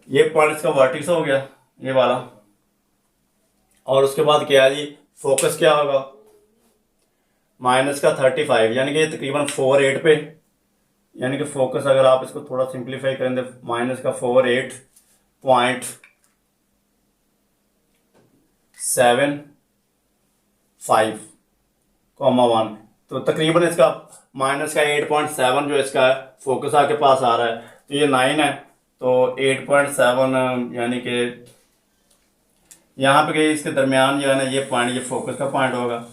ये पॉइंट इसका वर्टिक्स हो गया ये वाला। और उसके बाद क्या है जी, फोकस क्या होगा, माइनस का 35, यानी कि तकरीबन 4, 8 पे, यानी कि फोकस अगर आप इसको थोड़ा सिंप्लीफाई करें तो माइनस का 48.75,1, तो तकरीबन इसका माइनस का 8.7 जो इसका फोकस आपके पास आ रहा है, तो ये 9 है, तो 8.7 यानी कि यहाँ पे इसके दरमियान जो है ना ये पॉइंट, ये फोकस का पॉइंट होगा,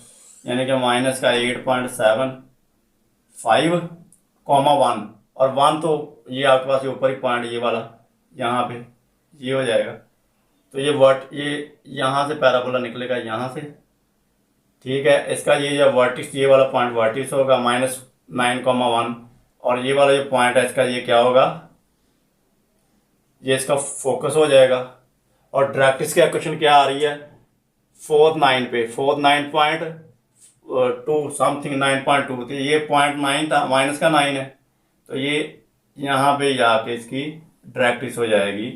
यानी कि माइनस का 8.75, 1, और 1 तो ये आपके पास ऊपर ही पॉइंट ये वाला यहाँ पे ये हो जाएगा। तो ये यहाँ से पैराबोला निकलेगा यहाँ से, ठीक है। इसका ये वर्टिक्स, ये वाला पॉइंट वर्टिक्स होगा -9, 1, और ये वाला जो पॉइंट है इसका ये क्या होगा, ये इसका फोकस हो जाएगा। और डायरेक्ट्रिक्स की इक्वेशन क्या आ रही है, 4/9 पे, 4/9.2 समथिंग 9.2 थी, ये 0.9 था, माइनस का 9 है, तो ये यहाँ पे जाके इसकी डायरेक्ट्रिक्स हो जाएगी,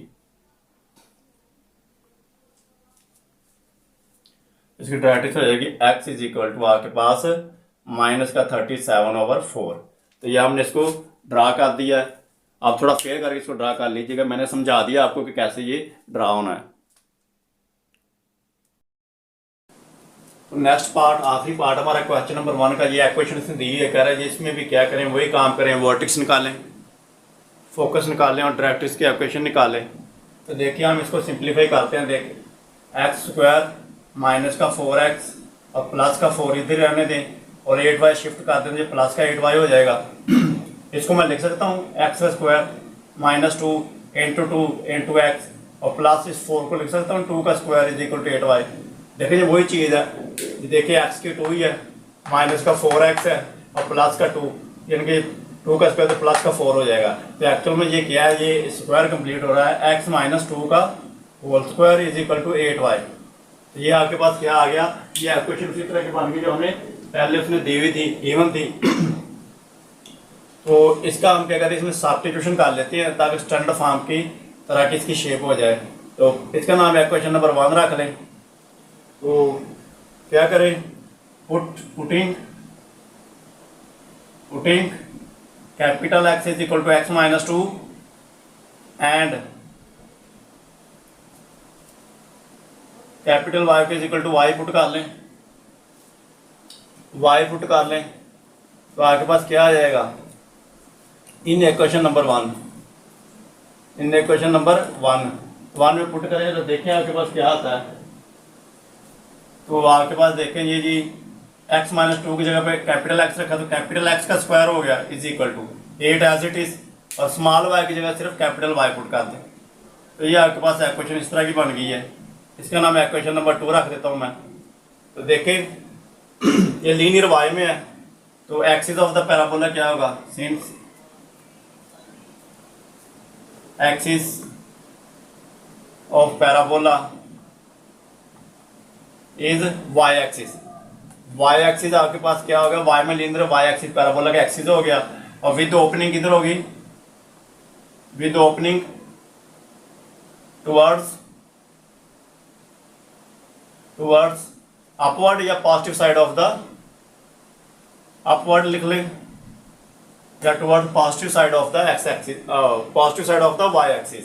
इसकी डायरेक्ट्रिक्स हो जाएगी x इज इक्वल टू आपके पास माइनस का 37/4। तो ये हमने इसको ड्रा कर दिया है। आप थोड़ा फेयर करके इसको ड्रा कर लीजिएगा, मैंने समझा दिया आपको कि कैसे ये ड्रा होना है। तो नेक्स्ट पार्ट, आखिरी पार्ट हमारा क्वेश्चन नंबर 1 का, ये इक्वेशन इसने दी है, कह रहा है इसमें भी क्या करें, वही काम करें, वर्टेक्स निकालें, फोकस निकालें और डायरेक्ट्रिक्स की इक्वेशन निकालें। तो देखिए हम इसको सिंप्लीफाई करते हैं। देखिए एक्स स्क्वायर माइनस का 4x और प्लस का 4 इधर रहने दें और 8y शिफ्ट कर दें, प्लस का 8y हो जाएगा। इसको मैं लिख सकता हूँ x square minus 2 into x और प्लस इस 4 को लिख सकता हूँ 2 का square is equal to 8y। देखिए ये वही चीज़ है, देखिए एक्स की 2 ही है, माइनस का 4x है और प्लस का 2, यानी कि 2 का स्क्वायर तो प्लस का 4 हो जाएगा। तो एक्चुअल में ये क्या है, ये स्क्वायर कंप्लीट हो रहा है, x माइनस 2 का whole square is equal to 8y। तो ये आपके पास क्या आ गया, ये इक्वेशन उसी तरह की बन गई जो हमें पहले उसने दी हुई थी, इवन थी। तो इसका हम क्या कहते हैं, इसमें सब्स्टिट्यूशन कर लेते हैं ताकि स्टैंडर्ड फॉर्म की तरह की इसकी शेप हो जाए। तो इसका नाम इक्वेशन नंबर 1 रख लें। तो क्या करें, putting capital X is equal to x minus 2 and capital Y is equal to y put कर लें, तो आपके पास क्या आ जाएगा, इन इक्वेशन नंबर 1 में पुट करें तो देखें आपके पास क्या आता है। तो आपके पास देखें ये जी x माइनस 2 की जगह पे कैपिटल X रखा तो कैपिटल X का स्क्वायर हो गया is equal to 8 as it is, और स्मॉल y की जगह सिर्फ कैपिटल Y पुट कर दें। तो ये आपके पास इक्वेशन इस तरह की बन गई है। इसका नाम इक्वेशन नंबर 2 रख देता हूँ मैं। तो देखें ये लीनियर y में है, तो एक्सिस ऑफ द पैराबोला क्या होगा, since axis of parabola is y axis आपके पास क्या होगा, y में लीनियर y एक्सिस पैराबोला का एक्सिस हो गया, और विद ओपनिंग किधर होगी, विद ओपनिंग टुवर्ड्स अपवर्ड या positive side of the, upward लिख लें या toward positive side of the x axis, positive side of the y axis.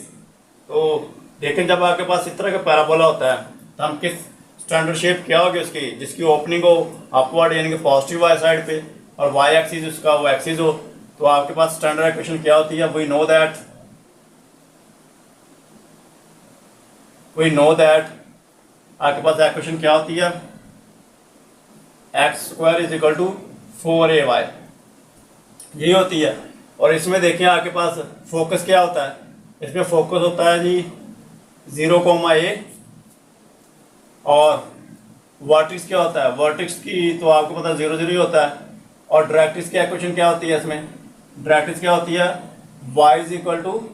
तो देखें जब आपके पास इस तरह का पैराबोला होता है तो हम किस स्टैंडर्ड शेप क्या होगी उसकी, जिसकी ओपनिंग हो अपवर्ड यानी कि पॉजिटिव वाई साइड पे और वाई एक्सिस उसका वो एक्सिस हो, तो आपके पास स्टैंडर्ड इक्वेशन क्या होती है, वी नो दैट आपके पास इक्वेशन क्या होती है, x square is equal to 4ay, यही होती है। और इसमें देखिए आपके पास फोकस क्या होता है, इसमें फोकस होता है जी 0,a, और वर्टेक्स क्या होता है, वर्टेक्स की तो आपको पता है 0 0 ही होता है। और डायरेक्ट्रिक्स की इक्वेशन क्या होती है, इसमें डायरेक्ट्रिक्स क्या होती है, y is equal to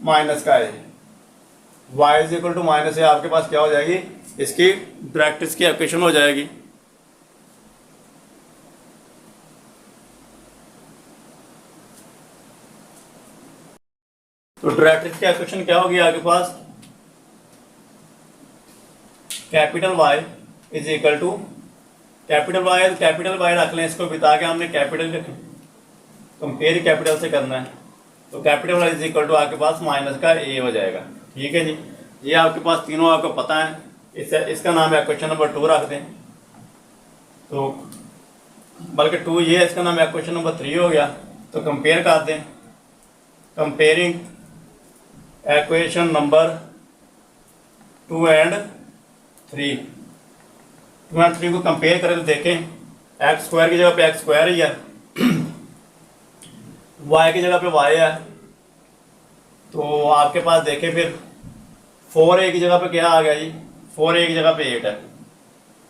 minus का a, y is equal to minus a, आपके पास क्या हो जाएगी, इसकी डायरेक्ट्रिक्स की इक्वेशन हो जाएगी। तो डायरेक्ट्रिक्स की इक्वेशन क्या होगी आपके पास, capital Y is equal to capital Y रख लें इसको, बिता के हमने कैपिटल कंपेयर कैपिटल से करना है। तो capital Y is equal to आपके पास माइनस का a हो जाएगा। ठीक है जी, ये आपके पास तीनों आपको पता है। इसका नाम है क्वेश्चन नंबर 2 रख दें, तो बल्कि 2 ये है, इसका नाम है क्वेश्चन नंबर 3 हो गया। तो कंपेयर कर दें, कंपेयरिंग इक्वेशन नंबर 2 एंड 3 को कंपेयर करें तो देखें एक्स स्क्वायर की जगह पे एक्स स्क्वायर ही है, वाई की जगह पे वाई है, तो आपके पास देखें फिर 4a की जगह पे क्या आ गया जी, 4a की जगह पे 8 है,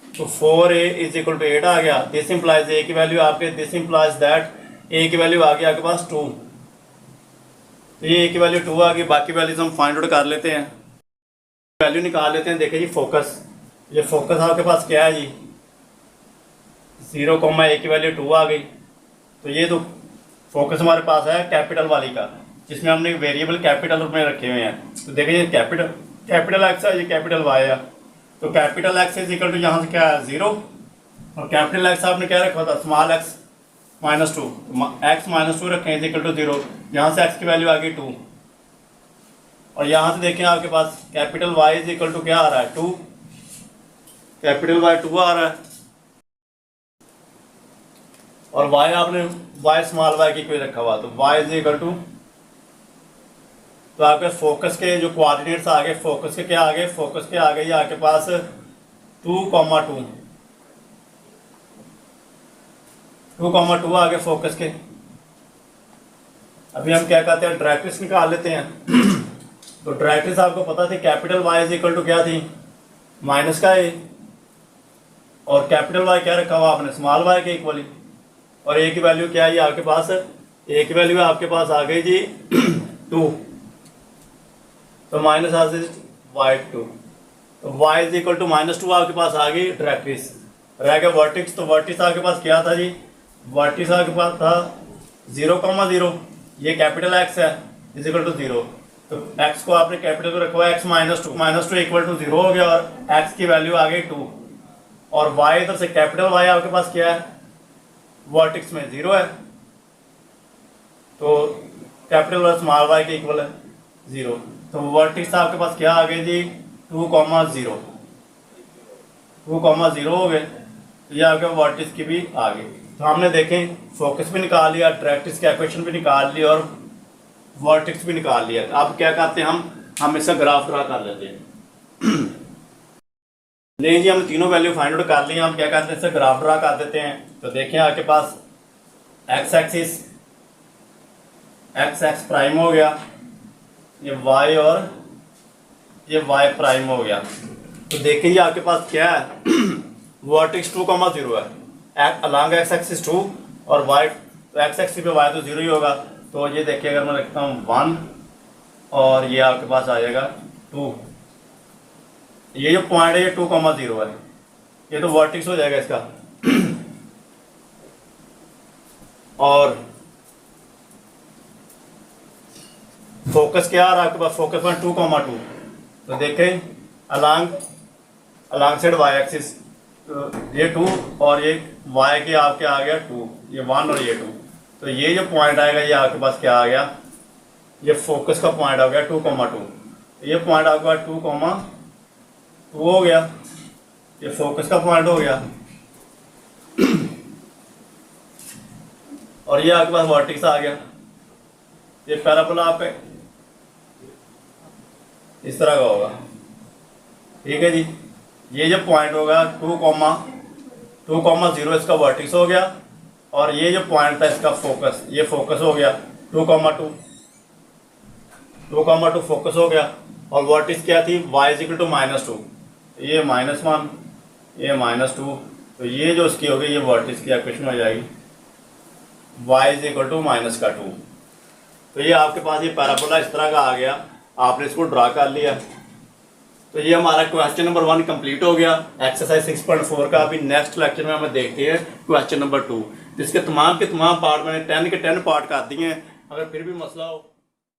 तो 4a इज इक्वल टू 8 आ गया। दिस इंप्लाइज a की वैल्यू आपके, दिस इंप्लाइज दैट a की वैल्यू आ गई आपके पास 2, तो ये ए की वैल्यू 2 आ गई। बाकी वैल्यूज हम फाइंड आउट कर लेते हैं, वैल्यू निकाल लेते हैं। देखिए जी फोकस, ये फोकस आपके पास क्या है जी 0, ए की वैल्यू 2 आ गई। तो ये तो फोकस हमारे पास है कैपिटल वाली का, जिसमें हमने वेरिएबल कैपिटल में रखे हुए हैं। तो देखिए कैपिटल एक्स है, ये कैपिटल वाई है। तो capital x is equal to यहाँ से क्या है 0, और कैपिटल एक्स आपने क्या रखा था स्मॉल एक्स -2, एक्स -2 रखें इज इक्वल टू 0। यहाँ से एक्स की वैल्यू आ गई 2, और यहाँ से देखें आपके पास capital Y is equal to क्या आ रहा है 2, कैपिटल वाई 2 आ रहा है, और वाई आपने वाई स्मॉल वाई की कोई रखा हुआ, तो वाई इज इक्वल टू, तो आपके फोकस के जो कोऑर्डिनेट्स आ गए, फोकस के क्या आ गए, फोकस के आ गए आपके पास 2,2 2,2 आ गए फोकस के। अभी हम क्या कहते हैं डायरेक्ट्रिक्स निकाल लेते हैं। तो डायरेक्ट्रिक्स आपको पता थी capital Y is equal to क्या थी माइनस का ए, और कैपिटल वाई क्या रखा हुआ आपने स्मॉल वाई के इक्वली, और ए की वैल्यू क्या है आपके पास, ए की वैल्यू आपके पास आ गई जी 2, तो माइनस y2, तो y इज इक्वल टू -2 आपके पास आ गई डायरेक्ट्रिक्स। रह गया वर्टिक्स, तो वर्टिक्स आपके पास क्या था जी, वर्टिक्स आपके पास था 0,0, ये कैपिटल x है इज इक्वल टू 0, तो x को आपने कैपिटल को रखा हुआ x -2 इक्वल टू 0 हो गया, और x की वैल्यू आ गई 2, और y इधर से कैपिटल y आपके पास क्या है वर्टिक्स में 0 है, तो कैपिटल और स्मॉल y के इक्वल है 0, तो वर्टिक्स आपके पास क्या आ गए जी 2,0 हो गए। तो ये आपके वर्टिक्स की भी आ गई। तो हमने देखें फोकस भी निकाल लिया, डायरेक्ट्रिक्स का इक्वेशन भी निकाल लिया, और वर्टिक्स भी निकाल लिया। अब क्या करते हैं हम इसका ग्राफ ड्रा कर लेते हैं। नहीं जी, हम तीनों वैल्यू फाइंड आउट कर लिए, हम क्या करते हैं इसका ग्राफ ड्रा कर देते हैं। तो देखें आपके पास एक्स एक्सिस एक्स प्राइम हो गया, ये y और ये y प्राइम हो गया। तो देखिए ये आपके पास क्या है वर्टेक्स 2,0 है, अलॉन्ग x एक्सिस 2 और y, तो x एक्सिस पे y तो 0 ही होगा। तो ये देखिए अगर मैं रखता हूँ 1 और ये आपके पास आ जाएगा 2, ये जो पॉइंट है ये 2,0 है, ये तो वर्टेक्स हो जाएगा इसका। और फोकस क्या आ रहा है आपके पास, फोकस पॉइंट 2,2, तो देखें अलॉन्ग साइड y एक्सिस, तो ये 2 और ये y के आपके आ गया 2, ये 1 और ये 2, तो ये जो पॉइंट आएगा ये आपके पास क्या आ गया, ये फोकस का पॉइंट आ गया 2,2, ये पॉइंट आपके पास 2,2 हो गया, ये फोकस का पॉइंट हो गया। और ये आपके पास वर्टेक्स आ गया, ये पैराबोला आपका इस तरह का होगा, ठीक है जी। ये जो पॉइंट होगा 2,0 इसका वर्टेक्स हो गया, और ये जो पॉइंट था इसका फोकस, ये फोकस हो गया 2,2 फोकस हो गया, और वर्टेक्स क्या थी y इज इक्वल टू -2, ये -1 ये -2, तो ये जो इसकी होगी ये वर्टेक्स की इक्वेशन हो जाएगी y इज इक्वल टू -2। तो ये आपके पास ये पैराबोला इस तरह का आ गया, आपने इसको ड्रा कर लिया। तो ये हमारा क्वेश्चन नंबर 1 कंप्लीट हो गया एक्सरसाइज 6.4 का। अभी नेक्स्ट लेक्चर में हम देखते हैं क्वेश्चन नंबर 2, जिसके तमाम के तमाम पार्ट मैंने 10 के 10 पार्ट कर दिए हैं। अगर फिर भी मसला हो